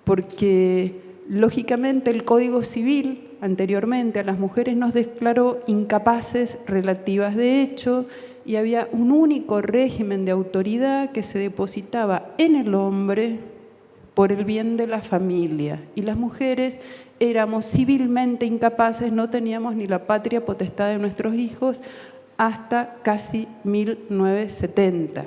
Porque, lógicamente, el Código Civil anteriormente a las mujeres nos declaró incapaces relativas de hecho y había un único régimen de autoridad que se depositaba en el hombre por el bien de la familia. Y las mujeres éramos civilmente incapaces, no teníamos ni la patria potestad de nuestros hijos hasta casi 1970,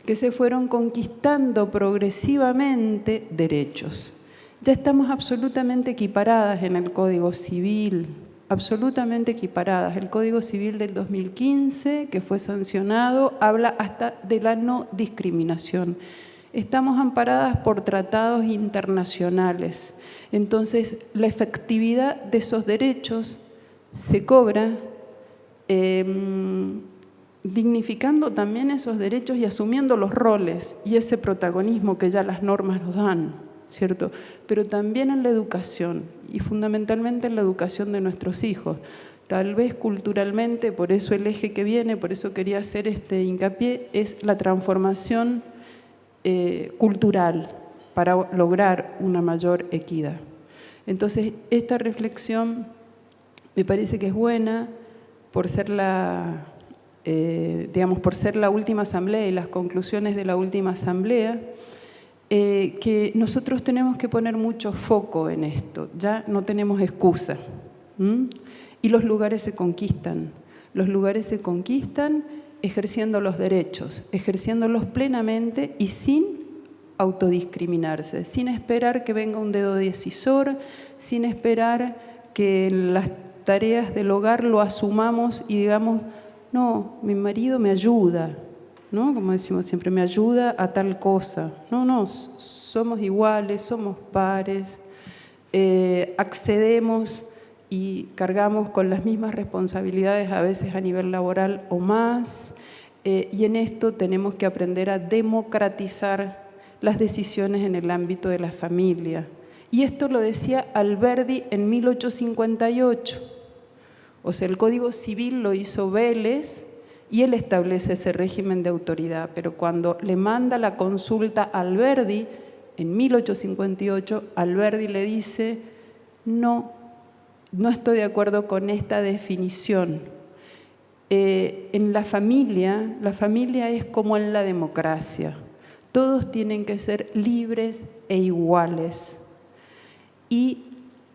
que se fueron conquistando progresivamente derechos. Ya estamos absolutamente equiparadas en el Código Civil, absolutamente equiparadas. El Código Civil del 2015, que fue sancionado, habla hasta de la no discriminación. Estamos amparadas por tratados internacionales. Entonces, la efectividad de esos derechos se cobra dignificando también esos derechos y asumiendo los roles y ese protagonismo que ya las normas nos dan, ¿cierto? Pero también en la educación y fundamentalmente en la educación de nuestros hijos. Tal vez culturalmente, por eso el eje que viene, por eso quería hacer este hincapié, es la transformación cultural para lograr una mayor equidad. Entonces, esta reflexión me parece que es buena por ser por ser la última asamblea y las conclusiones de la última asamblea, que nosotros tenemos que poner mucho foco en esto, ya no tenemos excusa. Y los lugares se conquistan. Los lugares se conquistan ejerciendo los derechos, ejerciéndolos plenamente y sin autodiscriminarse, sin esperar que venga un dedo decisor, sin esperar que las tareas del hogar lo asumamos y digamos, no, mi marido me ayuda, ¿no? Como decimos siempre, me ayuda a tal cosa. No, somos iguales, somos pares, accedemos y cargamos con las mismas responsabilidades, a veces a nivel laboral o más, y en esto tenemos que aprender a democratizar las decisiones en el ámbito de la familia. Y esto lo decía Alberdi en 1858. O sea, el Código Civil lo hizo Vélez y él establece ese régimen de autoridad. Pero cuando le manda la consulta a Alberdi, en 1858, Alberdi le dice, no estoy de acuerdo con esta definición. En la familia es como en la democracia. Todos tienen que ser libres e iguales. Y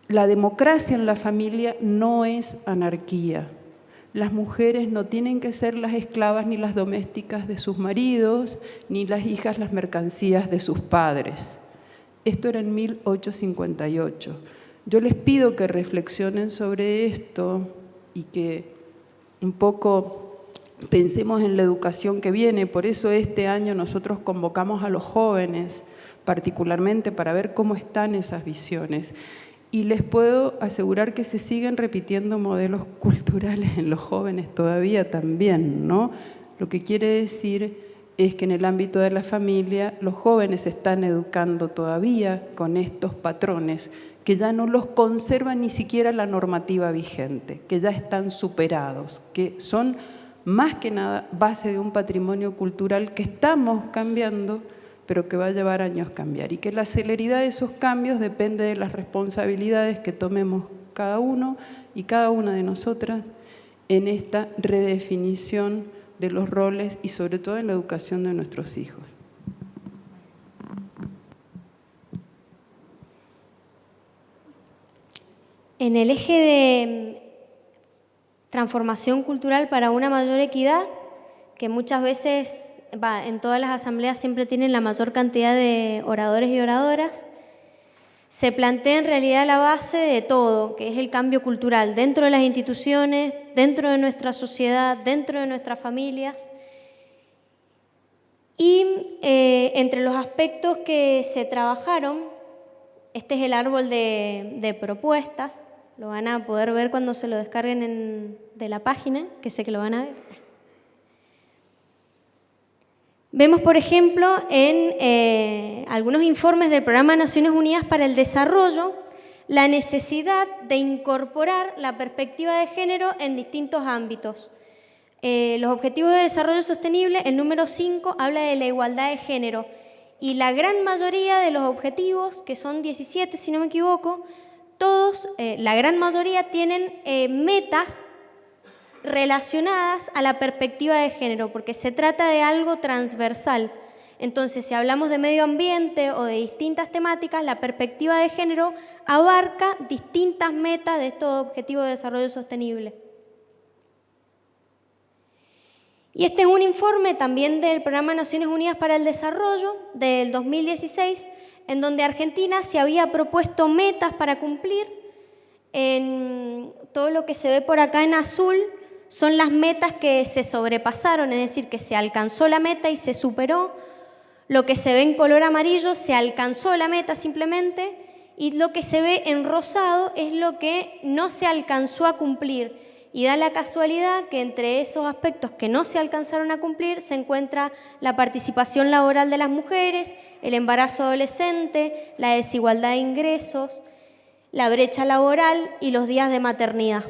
la democracia en la familia no es anarquía. Las mujeres no tienen que ser las esclavas ni las domésticas de sus maridos, ni las hijas las mercancías de sus padres. Esto era en 1858. Yo les pido que reflexionen sobre esto y que un poco pensemos en la educación que viene. Por eso este año nosotros convocamos a los jóvenes, particularmente para ver cómo están esas visiones. Y les puedo asegurar que se siguen repitiendo modelos culturales en los jóvenes todavía también, ¿no? Lo que quiere decir es que en el ámbito de la familia los jóvenes se están educando todavía con estos patrones que ya no los conserva ni siquiera la normativa vigente, que ya están superados, que son más que nada base de un patrimonio cultural que estamos cambiando, pero que va a llevar años cambiar, y que la celeridad de esos cambios depende de las responsabilidades que tomemos cada uno y cada una de nosotras en esta redefinición de los roles y sobre todo en la educación de nuestros hijos. En el eje de transformación cultural para una mayor equidad, que muchas veces, en todas las asambleas siempre tienen la mayor cantidad de oradores y oradoras, se plantea en realidad la base de todo, que es el cambio cultural dentro de las instituciones, dentro de nuestra sociedad, dentro de nuestras familias. Y entre los aspectos que se trabajaron, este es el árbol de propuestas. Lo van a poder ver cuando se lo descarguen de la página, que sé que lo van a ver. Vemos, por ejemplo, en algunos informes del Programa de Naciones Unidas para el Desarrollo, la necesidad de incorporar la perspectiva de género en distintos ámbitos. Los Objetivos de Desarrollo Sostenible, el número 5, habla de la igualdad de género. Y la gran mayoría de los objetivos, que son 17 si no me equivoco, todos, la gran mayoría tienen metas relacionadas a la perspectiva de género, porque se trata de algo transversal. Entonces, si hablamos de medio ambiente o de distintas temáticas, la perspectiva de género abarca distintas metas de estos objetivos de desarrollo sostenible. Y este es un informe también del Programa de Naciones Unidas para el Desarrollo del 2016, en donde Argentina se había propuesto metas para cumplir. En todo lo que se ve por acá en azul son las metas que se sobrepasaron, es decir, que se alcanzó la meta y se superó. Lo que se ve en color amarillo se alcanzó la meta simplemente, y lo que se ve en rosado es lo que no se alcanzó a cumplir. Y da la casualidad que entre esos aspectos que no se alcanzaron a cumplir se encuentra la participación laboral de las mujeres, el embarazo adolescente, la desigualdad de ingresos, la brecha laboral y los días de maternidad.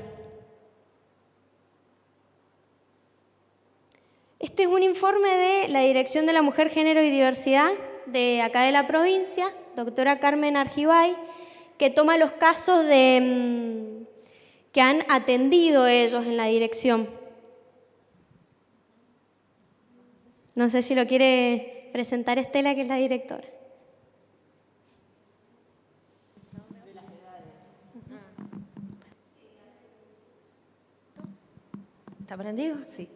Este es un informe de la Dirección de la Mujer, Género y Diversidad de acá de la provincia, doctora Carmen Argibay, que toma los casos que han atendido ellos en la dirección. No sé si lo quiere presentar Estela, que es la directora. ¿Está prendido? Sí.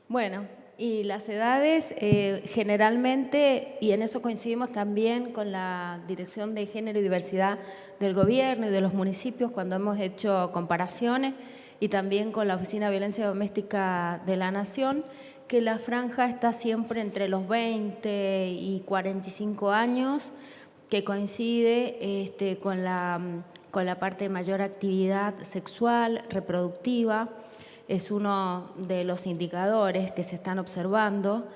Bueno, y las edades generalmente, y en eso coincidimos también con la Dirección de Género y Diversidad del Gobierno y de los municipios cuando hemos hecho comparaciones, y también con la Oficina de Violencia Doméstica de la Nación, que la franja está siempre entre los 20 y 45 años, que coincide con la parte de mayor actividad sexual, reproductiva. Es uno de los indicadores que se están observando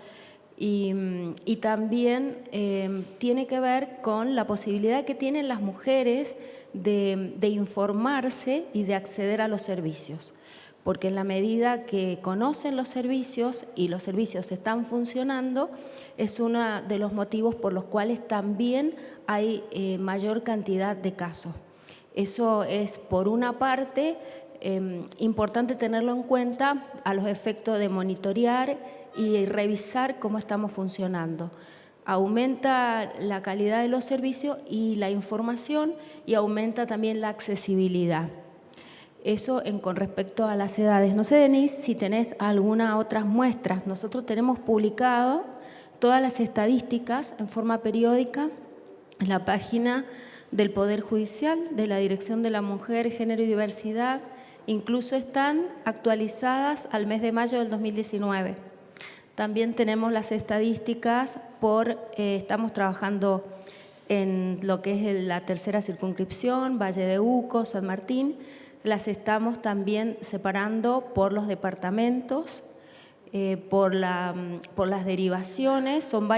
y también tiene que ver con la posibilidad que tienen las mujeres de informarse y de acceder a los servicios, porque en la medida que conocen los servicios y los servicios están funcionando, es uno de los motivos por los cuales también hay mayor cantidad de casos. Eso es, por una parte, importante tenerlo en cuenta a los efectos de monitorear y revisar cómo estamos funcionando. Aumenta la calidad de los servicios y la información, y aumenta también la accesibilidad. Eso con respecto a las edades. No sé, Denise, si tenés alguna otras muestras. Nosotros tenemos publicado todas las estadísticas en forma periódica en la página del Poder Judicial, de la Dirección de la Mujer, Género y Diversidad. Incluso están actualizadas al mes de mayo del 2019. También tenemos las estadísticas estamos trabajando en lo que es la tercera circunscripción, Valle de Uco, San Martín. Las estamos también separando por los departamentos, por las derivaciones. Son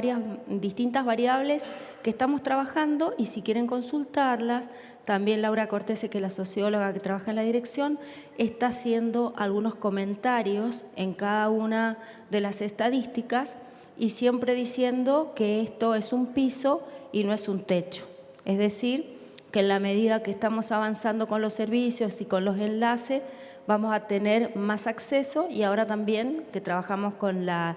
distintas variables que estamos trabajando, y si quieren consultarlas, también Laura Cortese, que es la socióloga que trabaja en la dirección, está haciendo algunos comentarios en cada una de las estadísticas, y siempre diciendo que esto es un piso y no es un techo. Es decir, que en la medida que estamos avanzando con los servicios y con los enlaces, vamos a tener más acceso, y ahora también que trabajamos con la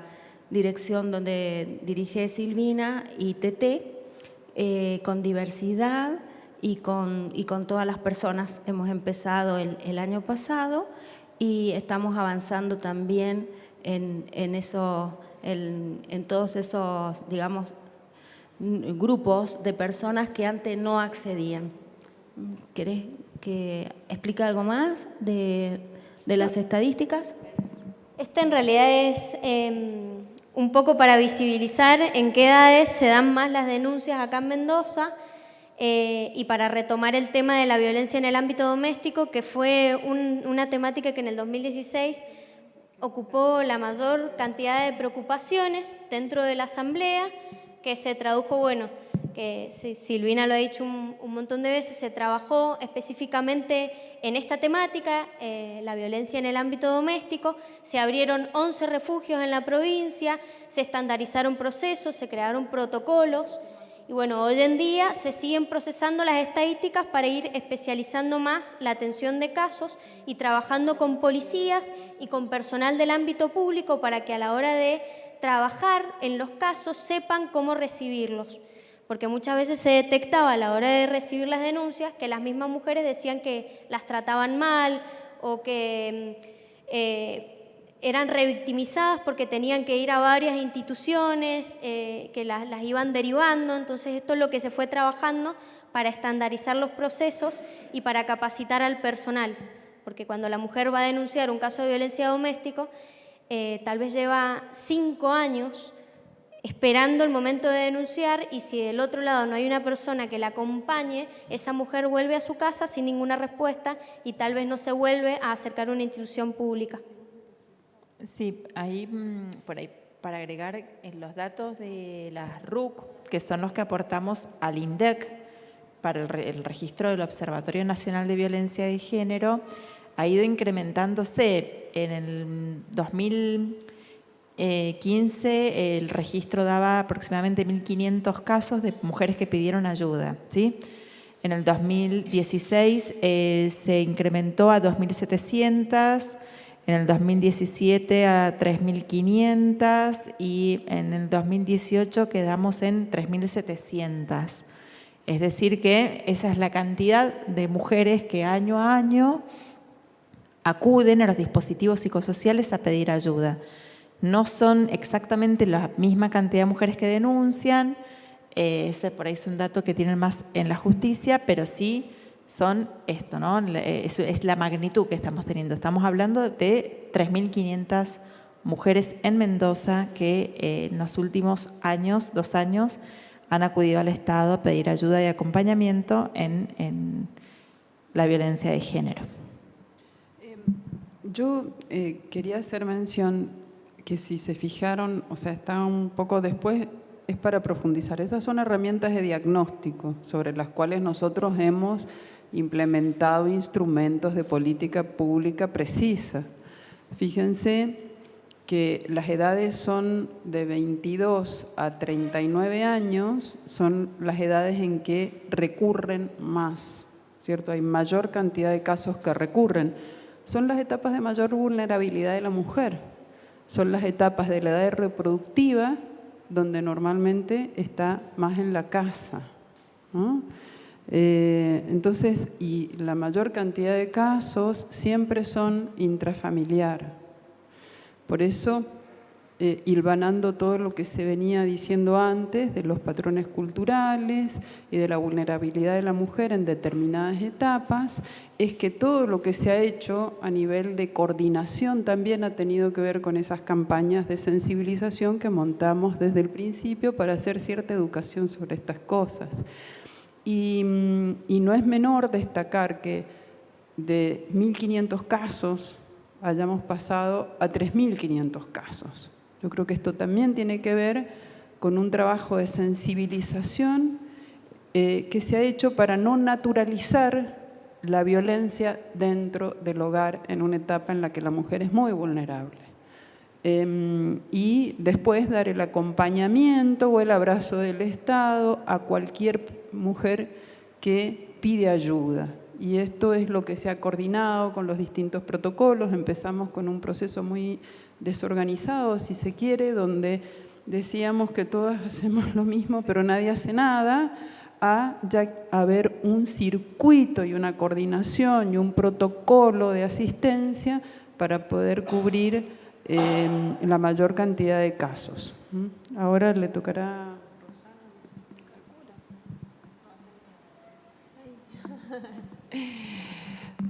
dirección donde dirige Silvina y TT, con diversidad y con todas las personas. Hemos empezado el año pasado y estamos avanzando también en todos esos, digamos, grupos de personas que antes no accedían. ¿Querés que explique algo más de las estadísticas? Esta en realidad es un poco para visibilizar en qué edades se dan más las denuncias acá en Mendoza, y para retomar el tema de la violencia en el ámbito doméstico, que fue una temática que en el 2016 ocupó la mayor cantidad de preocupaciones dentro de la Asamblea, que se tradujo, bueno, que Silvina lo ha dicho un montón de veces, se trabajó específicamente en esta temática, la violencia en el ámbito doméstico. Se abrieron 11 refugios en la provincia, se estandarizaron procesos, se crearon protocolos, y bueno, hoy en día se siguen procesando las estadísticas para ir especializando más la atención de casos y trabajando con policías y con personal del ámbito público para que a la hora de trabajar en los casos sepan cómo recibirlos. Porque muchas veces se detectaba a la hora de recibir las denuncias que las mismas mujeres decían que las trataban mal o que eran revictimizadas porque tenían que ir a varias instituciones que las iban derivando. Entonces esto es lo que se fue trabajando para estandarizar los procesos y para capacitar al personal. Porque cuando la mujer va a denunciar un caso de violencia doméstica, tal vez lleva 5 años esperando el momento de denunciar, y si del otro lado no hay una persona que la acompañe, esa mujer vuelve a su casa sin ninguna respuesta y tal vez no se vuelve a acercar a una institución pública. Sí, ahí, por ahí, para agregar en los datos de las RUC, que son los que aportamos al INDEC para el registro del Observatorio Nacional de Violencia de Género, ha ido incrementándose. En el 2015 el registro daba aproximadamente 1.500 casos de mujeres que pidieron ayuda, ¿sí? En el 2016 se incrementó a 2.700, en el 2017 a 3.500 y en el 2018 quedamos en 3.700. Es decir que esa es la cantidad de mujeres que año a año acuden a los dispositivos psicosociales a pedir ayuda. No son exactamente la misma cantidad de mujeres que denuncian, ese por ahí es un dato que tienen más en la justicia, pero sí son esto, ¿no? Es la magnitud que estamos teniendo. Estamos hablando de 3.500 mujeres en Mendoza que en los últimos años, 2 años, han acudido al Estado a pedir ayuda y acompañamiento en la violencia de género. Yo quería hacer mención que si se fijaron, o sea, está un poco después, es para profundizar. Esas son herramientas de diagnóstico sobre las cuales nosotros hemos implementado instrumentos de política pública precisa. Fíjense que las edades son de 22 a 39 años, son las edades en que recurren más, ¿cierto? Hay mayor cantidad de casos que recurren. Son las etapas de mayor vulnerabilidad de la mujer, son las etapas de la edad reproductiva donde normalmente está más en la casa, ¿no? Entonces, y la mayor cantidad de casos siempre son intrafamiliar. Por eso, hilvanando todo lo que se venía diciendo antes de los patrones culturales y de la vulnerabilidad de la mujer en determinadas etapas, es que todo lo que se ha hecho a nivel de coordinación también ha tenido que ver con esas campañas de sensibilización que montamos desde el principio para hacer cierta educación sobre estas cosas. Y no es menor destacar que de 1.500 casos hayamos pasado a 3.500 casos. Yo creo que esto también tiene que ver con un trabajo de sensibilización que se ha hecho para no naturalizar la violencia dentro del hogar en una etapa en la que la mujer es muy vulnerable. Y después dar el acompañamiento o el abrazo del Estado a cualquier mujer que pide ayuda. Y esto es lo que se ha coordinado con los distintos protocolos. Empezamos con un proceso muy desorganizado, si se quiere, donde decíamos que todas hacemos lo mismo, pero nadie hace nada, a ya haber un circuito y una coordinación y un protocolo de asistencia para poder cubrir la mayor cantidad de casos. Ahora le tocará a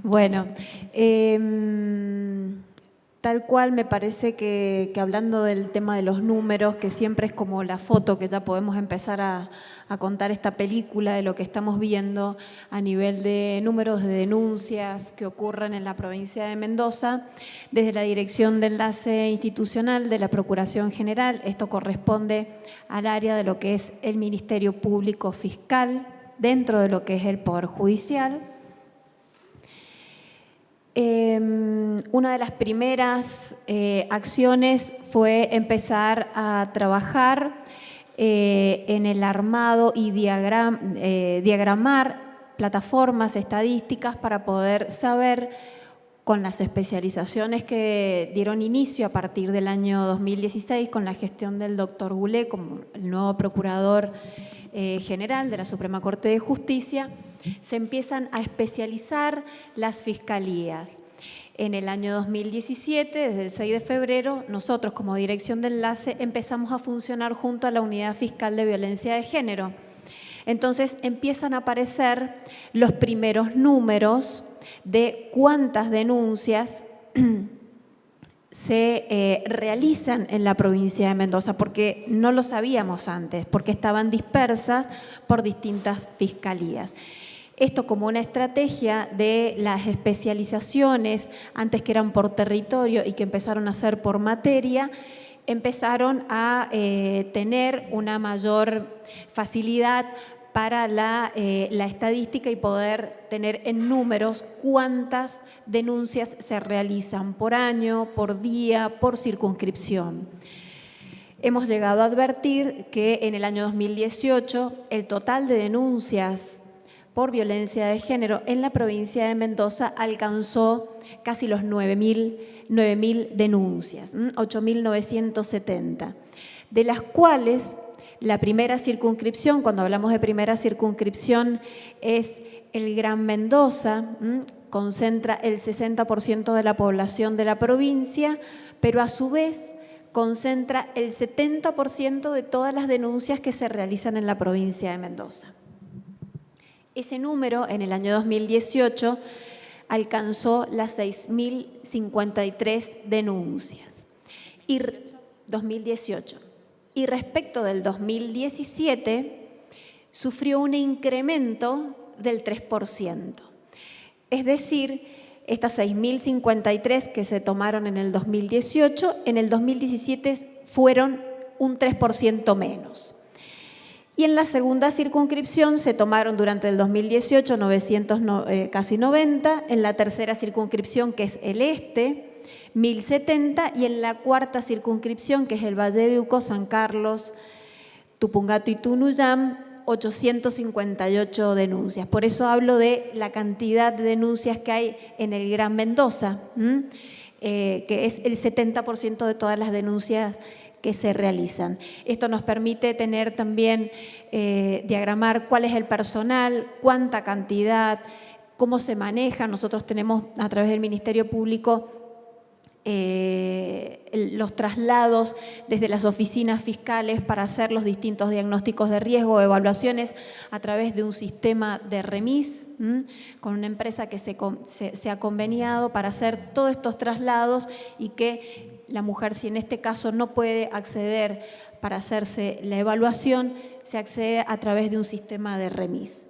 Bueno, tal cual me parece que hablando del tema de los números, que siempre es como la foto que ya podemos empezar a contar esta película de lo que estamos viendo a nivel de números de denuncias que ocurren en la provincia de Mendoza, desde la Dirección de Enlace Institucional de la Procuración General, esto corresponde al área de lo que es el Ministerio Público Fiscal, dentro de lo que es el Poder Judicial. Una de las primeras acciones fue empezar a trabajar en el armado y diagramar plataformas estadísticas para poder saber, con las especializaciones que dieron inicio a partir del año 2016 con la gestión del doctor Goulet como el nuevo procurador general de la Suprema Corte de Justicia, se empiezan a especializar las fiscalías. En el año 2017, desde el 6 de febrero, nosotros como Dirección de Enlace empezamos a funcionar junto a la Unidad Fiscal de Violencia de Género. Entonces empiezan a aparecer los primeros números de cuántas denuncias se realizan en la provincia de Mendoza, porque no lo sabíamos antes, porque estaban dispersas por distintas fiscalías. Esto como una estrategia de las especializaciones, antes que eran por territorio y que empezaron a ser por materia, empezaron a tener una mayor facilidad para la estadística y poder tener en números cuántas denuncias se realizan por año, por día, por circunscripción. Hemos llegado a advertir que en el año 2018 el total de denuncias por violencia de género en la provincia de Mendoza alcanzó casi los 9.000 denuncias, 8.970, de las cuales La primera circunscripción, cuando hablamos de primera circunscripción, es el Gran Mendoza, concentra el 60% de la población de la provincia, pero a su vez concentra el 70% de todas las denuncias que se realizan en la provincia de Mendoza. Ese número, en el año 2018, alcanzó las 6.053 denuncias. 2018. Y respecto del 2017, sufrió un incremento del 3%. Es decir, estas 6.053 que se tomaron en el 2018, en el 2017 fueron un 3% menos. Y en la segunda circunscripción se tomaron durante el 2018 casi 90, en la tercera circunscripción, que es el este, 1.070, y en la cuarta circunscripción, que es el Valle de Uco, San Carlos, Tupungato y Tunuyán, 858 denuncias. Por eso hablo de la cantidad de denuncias que hay en el Gran Mendoza, que es el 70% de todas las denuncias que se realizan. Esto nos permite tener también, diagramar cuál es el personal, cuánta cantidad, cómo se maneja. Nosotros tenemos a través del Ministerio Público los traslados desde las oficinas fiscales para hacer los distintos diagnósticos de riesgo o evaluaciones a través de un sistema de remis, con una empresa que se ha conveniado para hacer todos estos traslados y que la mujer, si en este caso no puede acceder para hacerse la evaluación, se accede a través de un sistema de remis.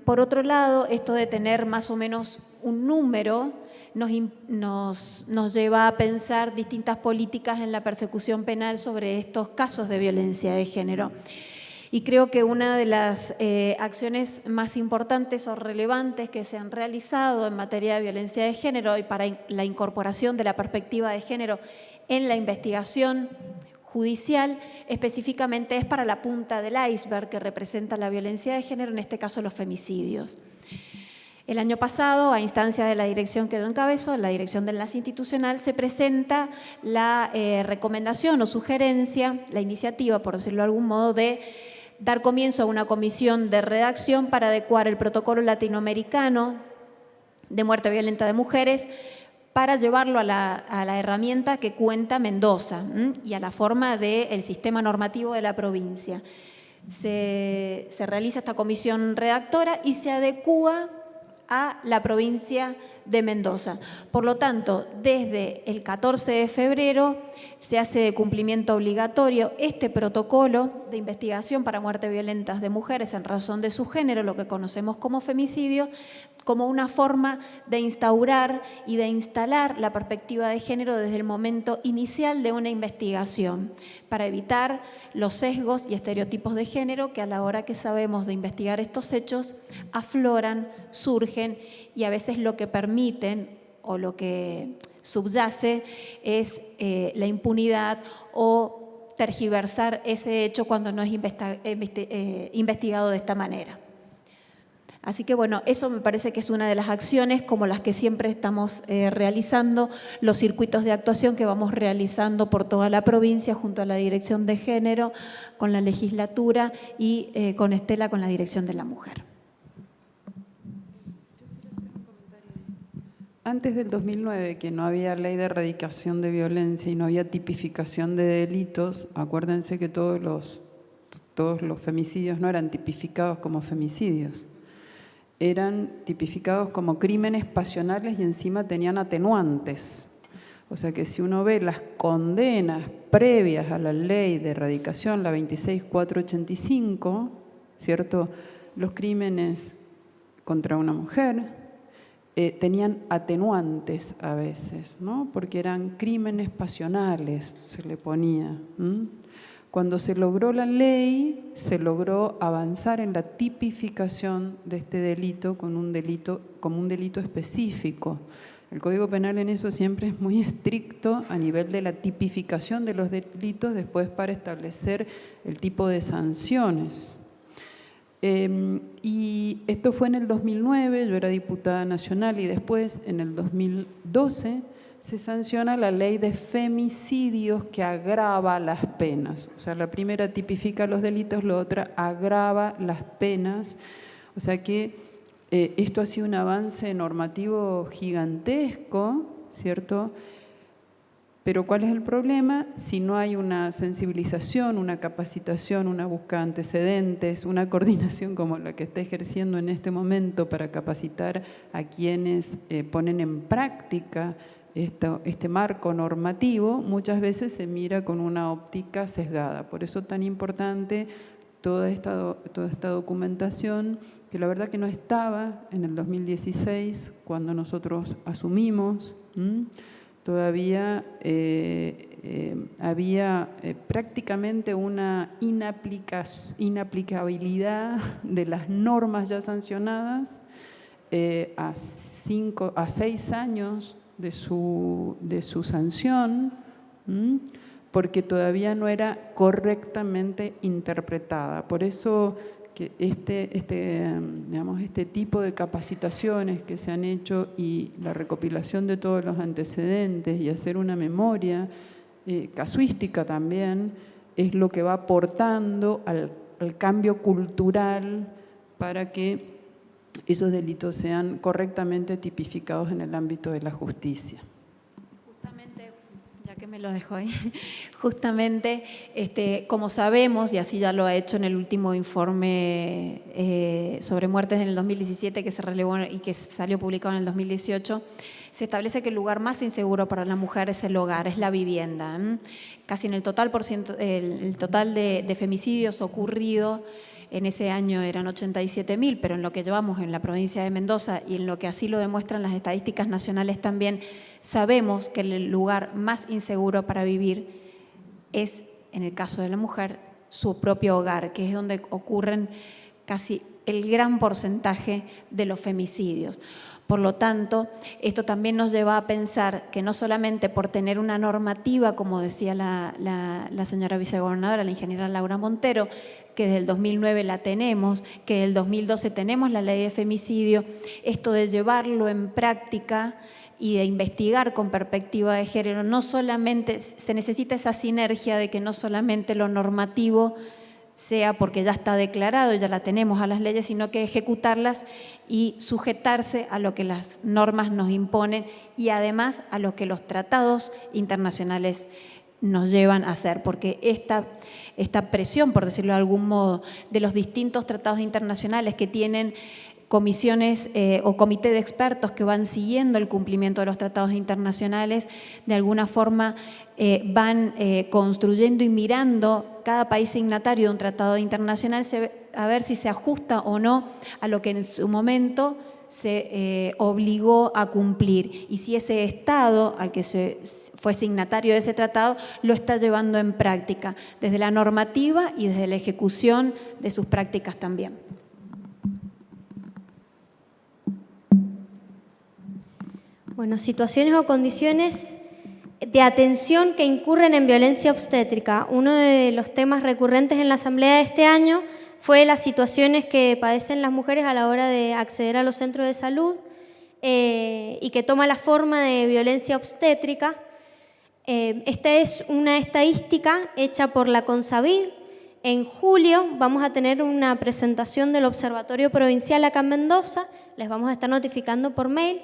Por otro lado, esto de tener más o menos un número nos lleva a pensar distintas políticas en la persecución penal sobre estos casos de violencia de género. Y creo que una de las acciones más importantes o relevantes que se han realizado en materia de violencia de género y para la incorporación de la perspectiva de género en la investigación judicial, específicamente es para la punta del iceberg que representa la violencia de género, en este caso los femicidios. El año pasado, a instancia de la dirección que yo encabezo, la Dirección de Enlace Institucional, se presenta la recomendación o sugerencia, la iniciativa, por decirlo de algún modo, de dar comienzo a una comisión de redacción para adecuar el protocolo latinoamericano de muerte violenta de mujeres para llevarlo a la herramienta que cuenta Mendoza y a la forma del sistema normativo de la provincia. Se realiza esta comisión redactora y se adecúa a la provincia de Mendoza. Por lo tanto, desde el 14 de febrero se hace de cumplimiento obligatorio este protocolo de investigación para muertes violentas de mujeres en razón de su género, lo que conocemos como femicidio, como una forma de instaurar y de instalar la perspectiva de género desde el momento inicial de una investigación, para evitar los sesgos y estereotipos de género que a la hora que sabemos de investigar estos hechos afloran, surgen y a veces lo que permiten o lo que subyace es la impunidad o tergiversar ese hecho cuando no es investigado de esta manera. Así que bueno, eso me parece que es una de las acciones como las que siempre estamos realizando, los circuitos de actuación que vamos realizando por toda la provincia junto a la Dirección de Género, con la legislatura y con Estela, con la Dirección de la Mujer. Antes del 2009, que no había ley de erradicación de violencia y no había tipificación de delitos, acuérdense que todos los femicidios no eran tipificados como femicidios. Eran tipificados como crímenes pasionales y encima tenían atenuantes. O sea que si uno ve las condenas previas a la ley de erradicación, la 26485, ¿cierto? Los crímenes contra una mujer tenían atenuantes a veces, ¿no? Porque eran crímenes pasionales, se le ponía. Cuando se logró la ley, se logró avanzar en la tipificación de este delito como un delito específico. El Código Penal en eso siempre es muy estricto a nivel de la tipificación de los delitos, después para establecer el tipo de sanciones. Y esto fue en el 2009, yo era diputada nacional y después en el 2012 se sanciona la ley de femicidios que agrava las penas. O sea, la primera tipifica los delitos, la otra agrava las penas. O sea que esto ha sido un avance normativo gigantesco, ¿cierto? Pero ¿cuál es el problema? Si no hay una sensibilización, una capacitación, una búsqueda de antecedentes, una coordinación como la que está ejerciendo en este momento para capacitar a quienes ponen en práctica este marco normativo, muchas veces se mira con una óptica sesgada. Por eso es tan importante toda esta documentación, que la verdad que no estaba en el 2016 cuando nosotros asumimos. Todavía había prácticamente una inaplicabilidad de las normas ya sancionadas a 6 años de su sanción, porque todavía no era correctamente interpretada. Por eso que este tipo de capacitaciones que se han hecho y la recopilación de todos los antecedentes y hacer una memoria casuística también es lo que va aportando al cambio cultural para que esos delitos sean correctamente tipificados en el ámbito de la justicia. Justamente, ya que me lo dejó ahí, justamente, como sabemos, y así ya lo ha hecho en el último informe sobre muertes en el 2017 que se relevó y que salió publicado en el 2018, se establece que el lugar más inseguro para la mujer es el hogar, es la vivienda. Casi en el total de femicidios ocurridos en ese año eran 87.000, pero en lo que llevamos en la provincia de Mendoza y en lo que así lo demuestran las estadísticas nacionales también, sabemos que el lugar más inseguro para vivir es, en el caso de la mujer, su propio hogar, que es donde ocurren casi el gran porcentaje de los femicidios. Por lo tanto, esto también nos lleva a pensar que no solamente por tener una normativa, como decía la señora vicegobernadora, la ingeniera Laura Montero, que desde el 2009 la tenemos, que desde el 2012 tenemos la ley de femicidio, esto de llevarlo en práctica y de investigar con perspectiva de género, no solamente se necesita esa sinergia de que no solamente lo normativo sea porque ya está declarado, ya la tenemos a las leyes, sino que ejecutarlas y sujetarse a lo que las normas nos imponen y además a lo que los tratados internacionales nos llevan a hacer, porque esta presión, por decirlo de algún modo, de los distintos tratados internacionales que tienen comisiones o comité de expertos que van siguiendo el cumplimiento de los tratados internacionales, de alguna forma van construyendo y mirando cada país signatario de un tratado internacional a ver si se ajusta o no a lo que en su momento se obligó a cumplir y si ese Estado al que se fue signatario de ese tratado lo está llevando en práctica, desde la normativa y desde la ejecución de sus prácticas también. Bueno, situaciones o condiciones de atención que incurren en violencia obstétrica. Uno de los temas recurrentes en la asamblea de este año fue las situaciones que padecen las mujeres a la hora de acceder a los centros de salud y que toma la forma de violencia obstétrica. Esta es una estadística hecha por la CONSAVID. En julio vamos a tener una presentación del Observatorio Provincial acá en Mendoza, les vamos a estar notificando por mail.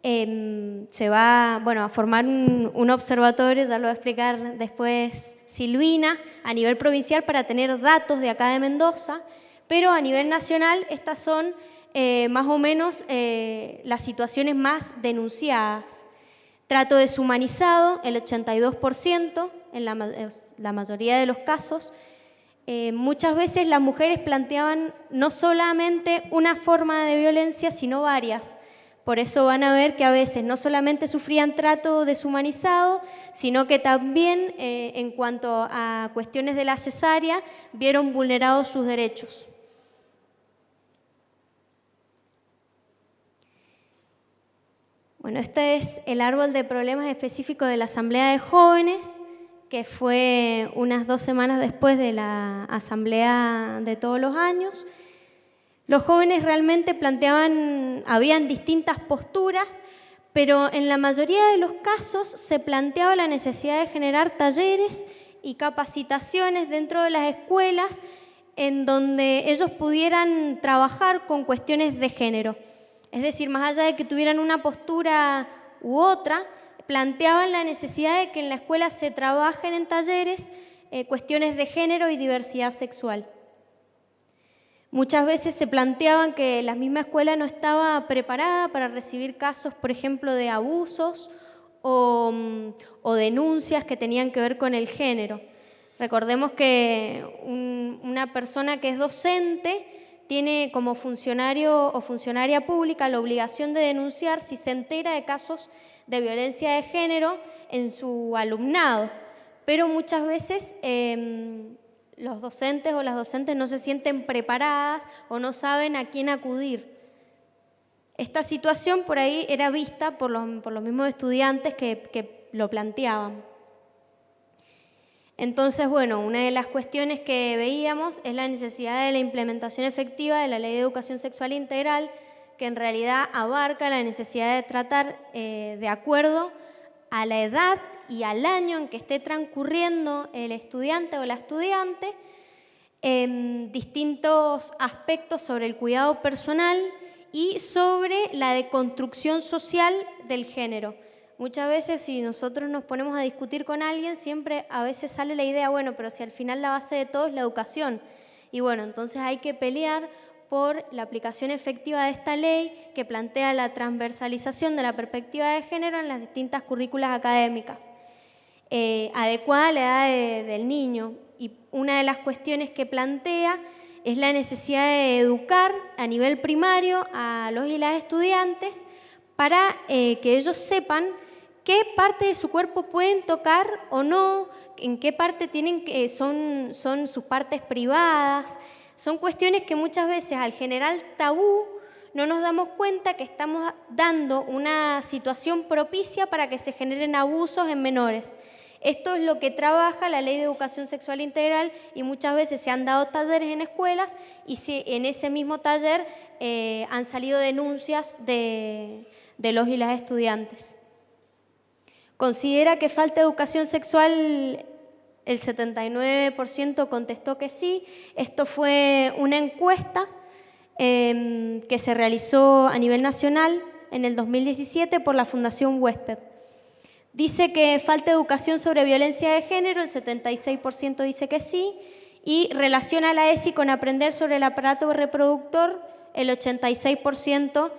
Se va a formar un observatorio, ya lo va a explicar después Silvina, a nivel provincial para tener datos de acá de Mendoza, pero a nivel nacional estas son más o menos las situaciones más denunciadas. Trato deshumanizado, el 82% en la mayoría de los casos. Muchas veces las mujeres planteaban no solamente una forma de violencia, sino varias. Por eso van a ver que a veces no solamente sufrían trato deshumanizado, sino que también en cuanto a cuestiones de la cesárea, vieron vulnerados sus derechos. Bueno, este es el árbol de problemas específicos de la Asamblea de Jóvenes, que fue unas 2 semanas después de la asamblea de todos los años. Los jóvenes realmente habían distintas posturas, pero en la mayoría de los casos se planteaba la necesidad de generar talleres y capacitaciones dentro de las escuelas en donde ellos pudieran trabajar con cuestiones de género. Es decir, más allá de que tuvieran una postura u otra, planteaban la necesidad de que en la escuela se trabajen en talleres cuestiones de género y diversidad sexual. Muchas veces se planteaban que la misma escuela no estaba preparada para recibir casos, por ejemplo, de abusos o denuncias que tenían que ver con el género. Recordemos que una persona que es docente tiene como funcionario o funcionaria pública la obligación de denunciar si se entera de casos de violencia de género en su alumnado, pero muchas veces los docentes o las docentes no se sienten preparadas o no saben a quién acudir. Esta situación por ahí era vista por los mismos estudiantes que lo planteaban. Entonces, bueno, una de las cuestiones que veíamos es la necesidad de la implementación efectiva de la Ley de Educación Sexual Integral, que en realidad abarca la necesidad de tratar de acuerdo a la edad y al año en que esté transcurriendo el estudiante o la estudiante distintos aspectos sobre el cuidado personal y sobre la deconstrucción social del género. Muchas veces si nosotros nos ponemos a discutir con alguien, siempre a veces sale la idea, bueno, pero si al final la base de todo es la educación. Y bueno, entonces hay que pelear por la aplicación efectiva de esta ley que plantea la transversalización de la perspectiva de género en las distintas currículas académicas, adecuada a la edad del niño. Y una de las cuestiones que plantea es la necesidad de educar a nivel primario a los y las estudiantes para que ellos sepan qué parte de su cuerpo pueden tocar o no, en qué parte son sus partes privadas. Son cuestiones que muchas veces al generar tabú no nos damos cuenta que estamos dando una situación propicia para que se generen abusos en menores. Esto es lo que trabaja la Ley de Educación Sexual Integral y muchas veces se han dado talleres en escuelas y en ese mismo taller han salido denuncias de los y las estudiantes. ¿Considera que falta educación sexual? El 79% contestó que sí. Esto fue una encuesta que se realizó a nivel nacional en el 2017 por la Fundación Huésped. Dice que falta educación sobre violencia de género, el 76% dice que sí, y relaciona la ESI con aprender sobre el aparato reproductor, el 86%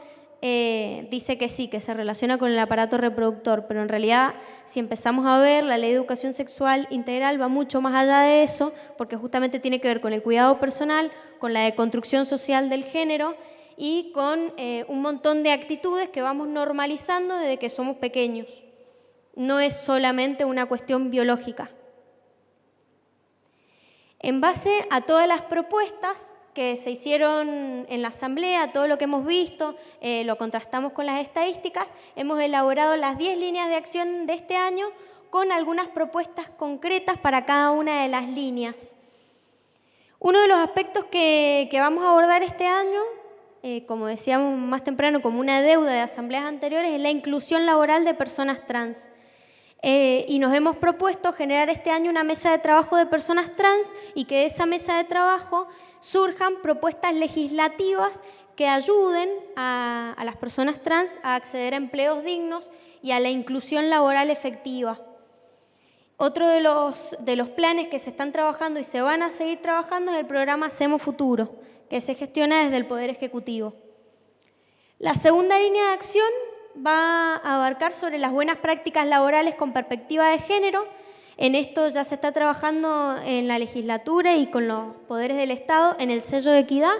dice que sí, que se relaciona con el aparato reproductor, pero en realidad, si empezamos a ver, la Ley de Educación Sexual Integral va mucho más allá de eso, porque justamente tiene que ver con el cuidado personal, con la deconstrucción social del género y con un montón de actitudes que vamos normalizando desde que somos pequeños. No es solamente una cuestión biológica. En base a todas las propuestas que se hicieron en la asamblea, todo lo que hemos visto, lo contrastamos con las estadísticas, hemos elaborado las 10 líneas de acción de este año con algunas propuestas concretas para cada una de las líneas. Uno de los aspectos que vamos a abordar este año, como decíamos más temprano, como una deuda de asambleas anteriores, es la inclusión laboral de personas trans. Y nos hemos propuesto generar este año una mesa de trabajo de personas trans y que de esa mesa de trabajo surjan propuestas legislativas que ayuden a las personas trans a acceder a empleos dignos y a la inclusión laboral efectiva. Otro de los planes que se están trabajando y se van a seguir trabajando es el programa Hacemos Futuro, que se gestiona desde el Poder Ejecutivo. La segunda línea de acción va a abarcar sobre las buenas prácticas laborales con perspectiva de género. En esto ya se está trabajando en la legislatura y con los poderes del Estado en el sello de equidad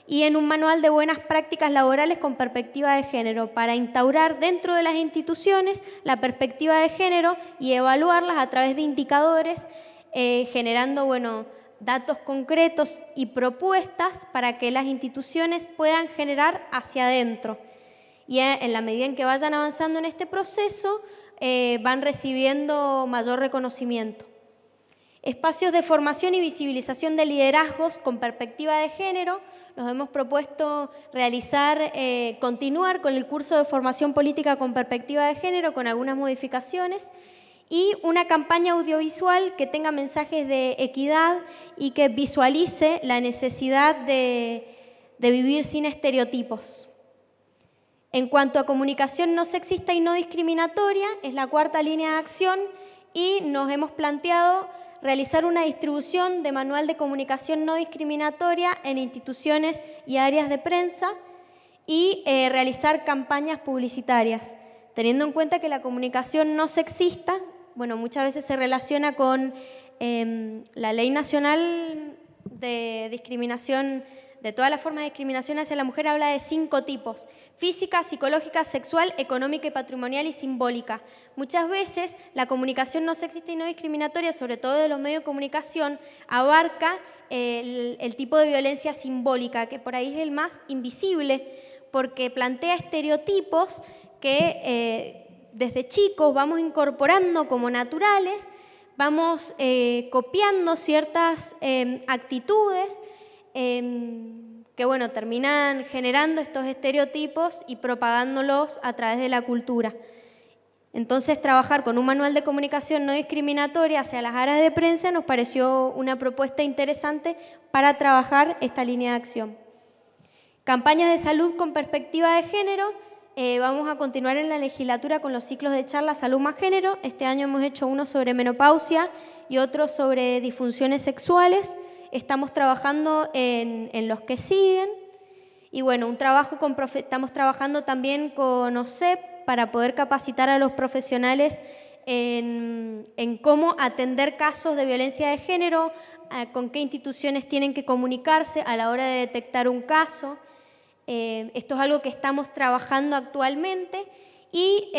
y en un manual de buenas prácticas laborales con perspectiva de género para instaurar dentro de las instituciones la perspectiva de género y evaluarlas a través de indicadores, generando datos concretos y propuestas para que las instituciones puedan generar hacia adentro. Y en la medida en que vayan avanzando en este proceso, van recibiendo mayor reconocimiento. Espacios de formación y visibilización de liderazgos con perspectiva de género. Nos hemos propuesto continuar con el curso de formación política con perspectiva de género con algunas modificaciones y una campaña audiovisual que tenga mensajes de equidad y que visualice la necesidad de vivir sin estereotipos. En cuanto a comunicación no sexista y no discriminatoria, es la cuarta línea de acción y nos hemos planteado realizar una distribución de manual de comunicación no discriminatoria en instituciones y áreas de prensa y realizar campañas publicitarias, teniendo en cuenta que la comunicación no sexista, bueno, muchas veces se relaciona con la Ley Nacional de Discriminación, de todas las formas de discriminación hacia la mujer, habla de 5 tipos: física, psicológica, sexual, económica y patrimonial y simbólica. Muchas veces la comunicación no sexista y no discriminatoria, sobre todo de los medios de comunicación, abarca el tipo de violencia simbólica, que por ahí es el más invisible, porque plantea estereotipos que desde chicos vamos incorporando como naturales, vamos copiando ciertas actitudes que bueno, terminan generando estos estereotipos y propagándolos a través de la cultura. Entonces, trabajar con un manual de comunicación no discriminatoria hacia las áreas de prensa nos pareció una propuesta interesante para trabajar esta línea de acción. Campañas de salud con perspectiva de género. Vamos a continuar en la legislatura con los ciclos de charla Salud más Género. Este año hemos hecho uno sobre menopausia y otro sobre disfunciones sexuales. Estamos trabajando en los que siguen y bueno, estamos trabajando también con OSEP para poder capacitar a los profesionales en cómo atender casos de violencia de género, con qué instituciones tienen que comunicarse a la hora de detectar un caso. Esto es algo que estamos trabajando actualmente y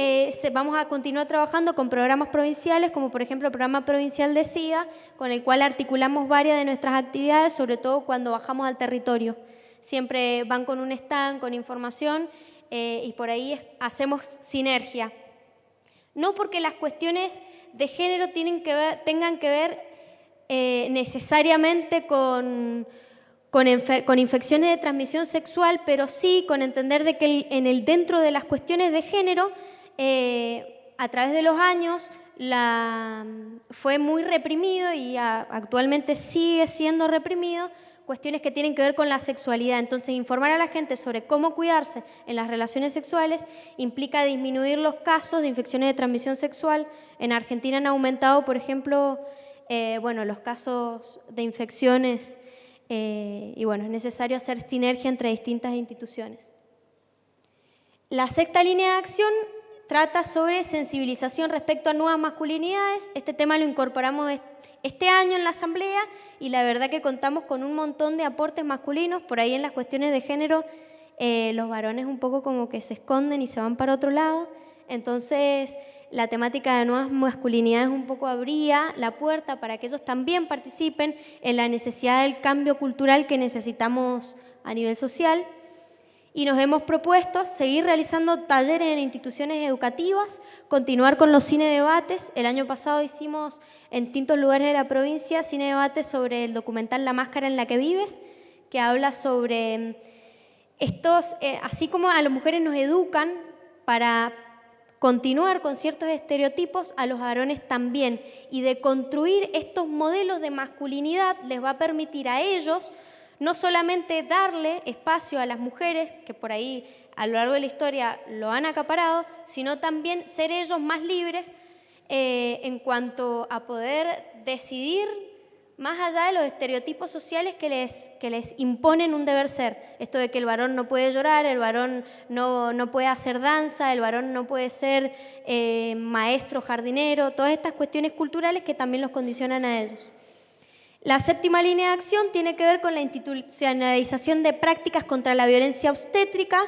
vamos a continuar trabajando con programas provinciales, como por ejemplo el programa provincial de SIDA, con el cual articulamos varias de nuestras actividades, sobre todo cuando bajamos al territorio. Siempre van con un stand, con información, y por ahí hacemos sinergia. No porque las cuestiones de género tengan que ver necesariamente con infecciones de transmisión sexual, pero sí con entender de que dentro de las cuestiones de género, a través de los años, fue muy reprimido y actualmente sigue siendo reprimido, cuestiones que tienen que ver con la sexualidad. Entonces, informar a la gente sobre cómo cuidarse en las relaciones sexuales implica disminuir los casos de infecciones de transmisión sexual. En Argentina han aumentado, por ejemplo, los casos de infecciones. Y bueno, es necesario hacer sinergia entre distintas instituciones. La sexta línea de acción trata sobre sensibilización respecto a nuevas masculinidades. Este tema lo incorporamos este año en la Asamblea y la verdad que contamos con un montón de aportes masculinos. Por ahí en las cuestiones de género los varones un poco como que se esconden y se van para otro lado. Entonces, la temática de nuevas masculinidades un poco abría la puerta para que ellos también participen en la necesidad del cambio cultural que necesitamos a nivel social. Y nos hemos propuesto seguir realizando talleres en instituciones educativas, continuar con los cinedebates. El año pasado hicimos en distintos lugares de la provincia cinedebates sobre el documental La máscara en la que vives, que habla sobre así como a las mujeres nos educan para continuar con ciertos estereotipos, a los varones también, y de construir estos modelos de masculinidad les va a permitir a ellos no solamente darle espacio a las mujeres, que por ahí a lo largo de la historia lo han acaparado, sino también ser ellos más libres en cuanto a poder decidir más allá de los estereotipos sociales que les imponen un deber ser. Esto de que el varón no puede llorar, el varón no puede hacer danza, el varón no puede ser maestro, jardinero, todas estas cuestiones culturales que también los condicionan a ellos. La séptima línea de acción tiene que ver con la institucionalización de prácticas contra la violencia obstétrica.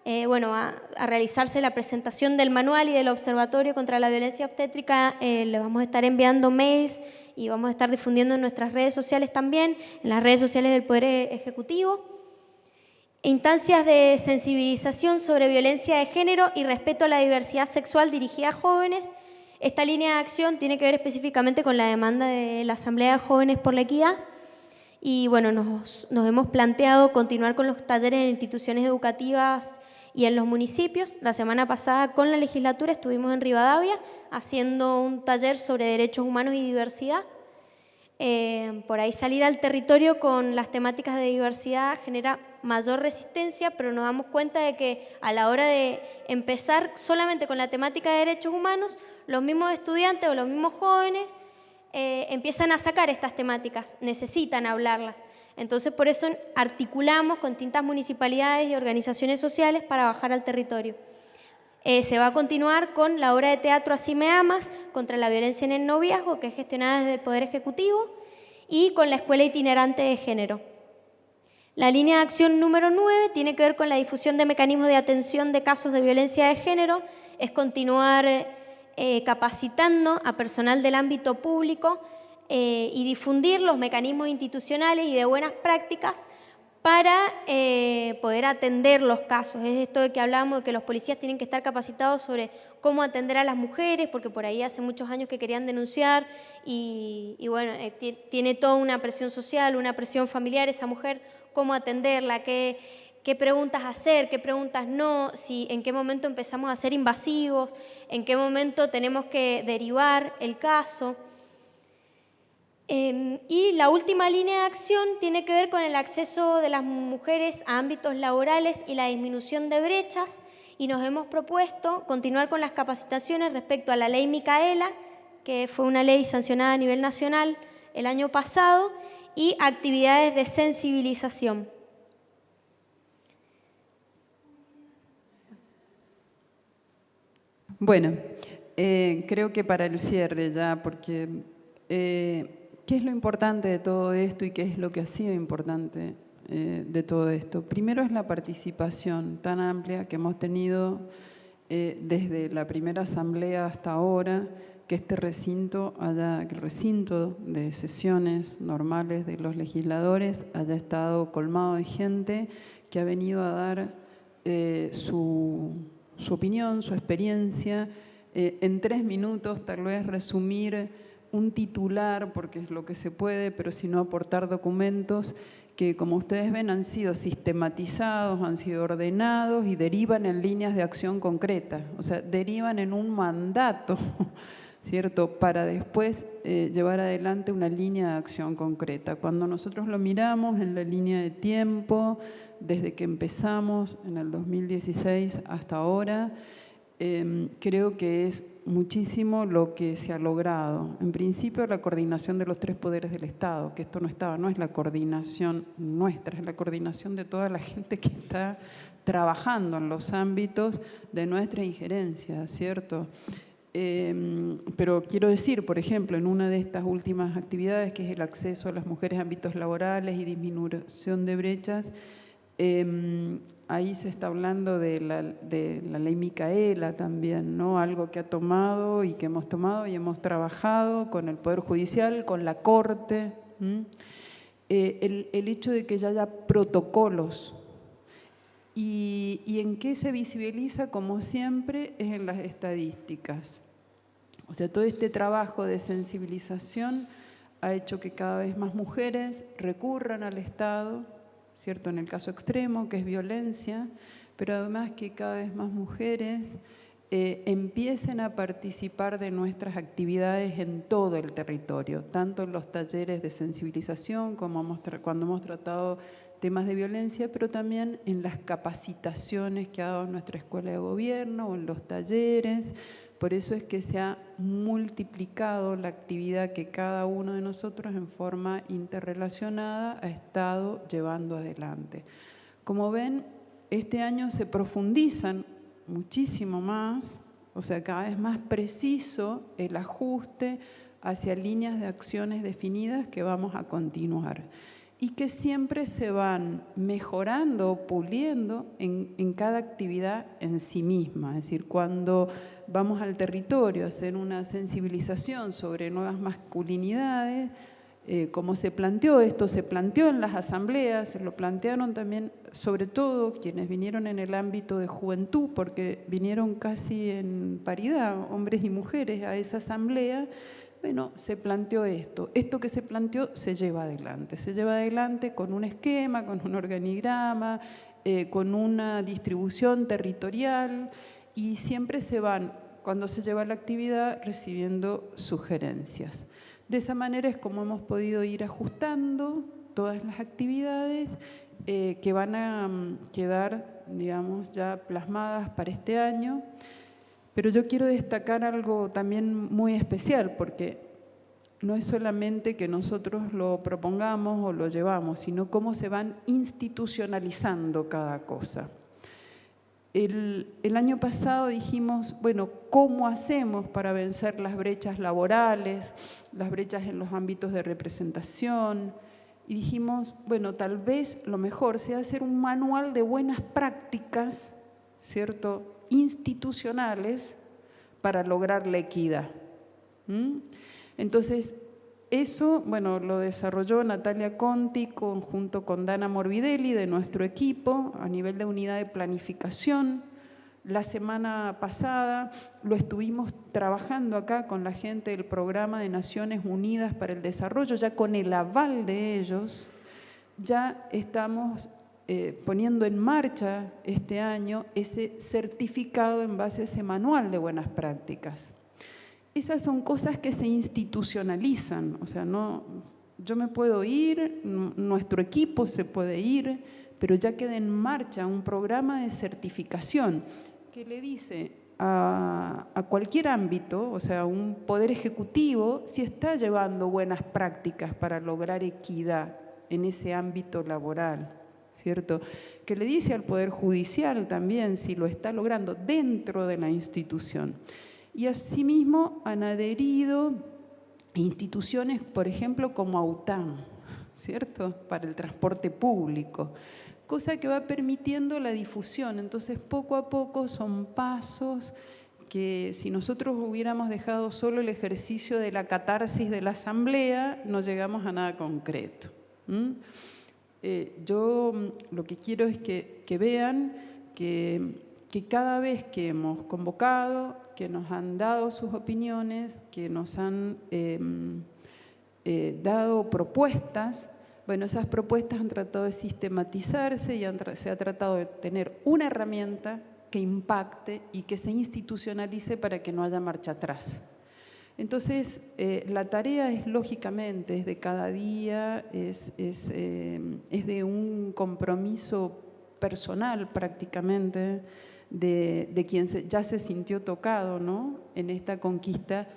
A realizarse la presentación del manual y del observatorio contra la violencia obstétrica. Le vamos a estar enviando mails y vamos a estar difundiendo en nuestras redes sociales también, en las redes sociales del Poder Ejecutivo. Instancias de sensibilización sobre violencia de género y respeto a la diversidad sexual dirigida a jóvenes. Esta línea de acción tiene que ver específicamente con la demanda de la Asamblea de Jóvenes por la Equidad y bueno, nos hemos planteado continuar con los talleres en instituciones educativas y en los municipios. La semana pasada con la legislatura estuvimos en Rivadavia haciendo un taller sobre derechos humanos y diversidad. Por ahí salir al territorio con las temáticas de diversidad genera mayor resistencia, pero nos damos cuenta de que a la hora de empezar solamente con la temática de derechos humanos, los mismos estudiantes o los mismos jóvenes empiezan a sacar estas temáticas, necesitan hablarlas. Entonces, por eso articulamos con distintas municipalidades y organizaciones sociales para bajar al territorio. Se va a continuar con la obra de teatro Así me amas, contra la violencia en el noviazgo, que es gestionada desde el Poder Ejecutivo, y con la Escuela Itinerante de Género. La línea de acción número 9 tiene que ver con la difusión de mecanismos de atención de casos de violencia de género, es continuar capacitando a personal del ámbito público y difundir los mecanismos institucionales y de buenas prácticas para poder atender los casos. Es esto de que hablábamos de que los policías tienen que estar capacitados sobre cómo atender a las mujeres, porque por ahí hace muchos años que querían denunciar y bueno, tiene toda una presión social, una presión familiar esa mujer, cómo atenderla, qué preguntas hacer, qué preguntas no, en qué momento empezamos a ser invasivos, en qué momento tenemos que derivar el caso. Y la última línea de acción tiene que ver con el acceso de las mujeres a ámbitos laborales y la disminución de brechas, y nos hemos propuesto continuar con las capacitaciones respecto a la ley Micaela, que fue una ley sancionada a nivel nacional el año pasado, y actividades de sensibilización. Bueno, creo que para el cierre ya, porque ¿qué es lo importante de todo esto y qué es lo que ha sido importante de todo esto? Primero es la participación tan amplia que hemos tenido desde la primera asamblea hasta ahora, que este recinto, que el recinto de sesiones normales de los legisladores haya estado colmado de gente que ha venido a dar su opinión, su experiencia, en 3 minutos tal vez resumir un titular, porque es lo que se puede, pero si no aportar documentos que, como ustedes ven, han sido sistematizados, han sido ordenados y derivan en líneas de acción concretas, o sea, derivan en un mandato, ¿cierto?, para después llevar adelante una línea de acción concreta. Cuando nosotros lo miramos en la línea de tiempo, desde que empezamos en el 2016 hasta ahora, creo que es muchísimo lo que se ha logrado. En principio, la coordinación de los 3 poderes del Estado, que esto no es la coordinación nuestra, es la coordinación de toda la gente que está trabajando en los ámbitos de nuestra injerencia, ¿cierto? Pero quiero decir, por ejemplo, en una de estas últimas actividades, que es el acceso a las mujeres a ámbitos laborales y disminución de brechas, ahí se está hablando de la ley Micaela también, ¿no? Algo que ha tomado y que hemos tomado y hemos trabajado con el Poder Judicial, con la Corte. El hecho de que ya haya protocolos. ¿Y en qué se visibiliza? Como siempre, es en las estadísticas. O sea, todo este trabajo de sensibilización ha hecho que cada vez más mujeres recurran al Estado, ¿cierto?, en el caso extremo, que es violencia, pero además que cada vez más mujeres empiecen a participar de nuestras actividades en todo el territorio, tanto en los talleres de sensibilización como cuando hemos tratado temas de violencia, pero también en las capacitaciones que ha dado nuestra Escuela de Gobierno o en los talleres. Por eso es que se ha multiplicado la actividad que cada uno de nosotros en forma interrelacionada ha estado llevando adelante. Como ven, este año se profundizan muchísimo más, o sea, cada vez más preciso el ajuste hacia líneas de acciones definidas que vamos a continuar y que siempre se van mejorando, puliendo en cada actividad en sí misma. Es decir, cuando vamos al territorio a hacer una sensibilización sobre nuevas masculinidades, cómo se planteó esto, se planteó en las asambleas, se lo plantearon también, sobre todo quienes vinieron en el ámbito de juventud, porque vinieron casi en paridad, hombres y mujeres, a esa asamblea. Bueno, se planteó esto. Esto que se planteó se lleva adelante con un esquema, con un organigrama, con una distribución territorial, y siempre se van, cuando se lleva la actividad, recibiendo sugerencias. De esa manera es como hemos podido ir ajustando todas las actividades que van a quedar, digamos, ya plasmadas para este año. Pero yo quiero destacar algo también muy especial, porque no es solamente que nosotros lo propongamos o lo llevamos, sino cómo se van institucionalizando cada cosa. El año pasado dijimos, bueno, ¿cómo hacemos para vencer las brechas laborales, las brechas en los ámbitos de representación? Y dijimos, bueno, tal vez lo mejor sea hacer un manual de buenas prácticas, ¿cierto?, institucionales para lograr la equidad. Entonces, eso, bueno, lo desarrolló Natalia Conti junto con Dana Morbidelli de nuestro equipo a nivel de unidad de planificación. La semana pasada lo estuvimos trabajando acá con la gente del Programa de Naciones Unidas para el Desarrollo, ya con el aval de ellos, ya estamos poniendo en marcha este año ese certificado en base a ese manual de buenas prácticas. Esas son cosas que se institucionalizan, o sea, no, yo me puedo ir, nuestro equipo se puede ir, pero ya queda en marcha un programa de certificación que le dice a cualquier ámbito, o sea, un poder ejecutivo, si está llevando buenas prácticas para lograr equidad en ese ámbito laboral, ¿cierto? Que le dice al Poder Judicial también si lo está logrando dentro de la institución. Y asimismo han adherido instituciones, por ejemplo, como AUTAM, ¿cierto?, para el transporte público, cosa que va permitiendo la difusión. Entonces, poco a poco son pasos que si nosotros hubiéramos dejado solo el ejercicio de la catarsis de la asamblea, no llegamos a nada concreto. Yo lo que quiero es que vean que cada vez que hemos convocado, que nos han dado sus opiniones, que nos han dado propuestas, bueno, esas propuestas han tratado de sistematizarse y se ha tratado de tener una herramienta que impacte y que se institucionalice para que no haya marcha atrás. Entonces, la tarea es, lógicamente, es de cada día, es de un compromiso personal prácticamente, de quien ya se sintió tocado, ¿no?, en esta conquista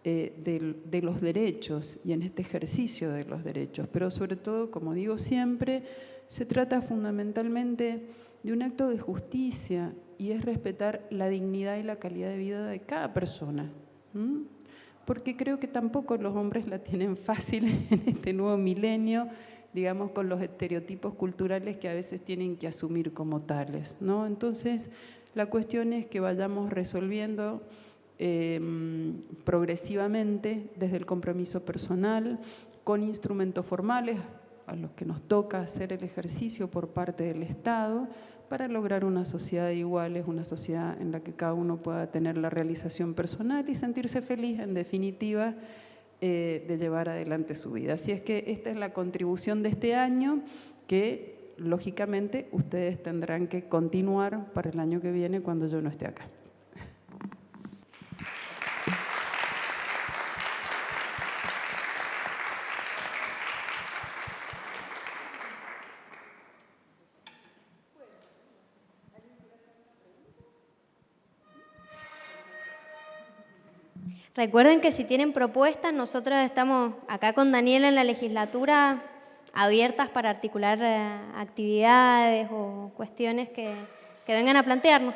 de los derechos y en este ejercicio de los derechos. Pero sobre todo, como digo siempre, se trata fundamentalmente de un acto de justicia y es respetar la dignidad y la calidad de vida de cada persona. Porque creo que tampoco los hombres la tienen fácil en este nuevo milenio, digamos, con los estereotipos culturales que a veces tienen que asumir como tales, ¿no? Entonces, la cuestión es que vayamos resolviendo progresivamente desde el compromiso personal, con instrumentos formales a los que nos toca hacer el ejercicio por parte del Estado, para lograr una sociedad de iguales, una sociedad en la que cada uno pueda tener la realización personal y sentirse feliz, en definitiva, de llevar adelante su vida. Así es que esta es la contribución de este año que, lógicamente, ustedes tendrán que continuar para el año que viene cuando yo no esté acá. Recuerden que si tienen propuestas, nosotros estamos acá con Daniela en la legislatura abiertas para articular actividades o cuestiones que vengan a plantearnos.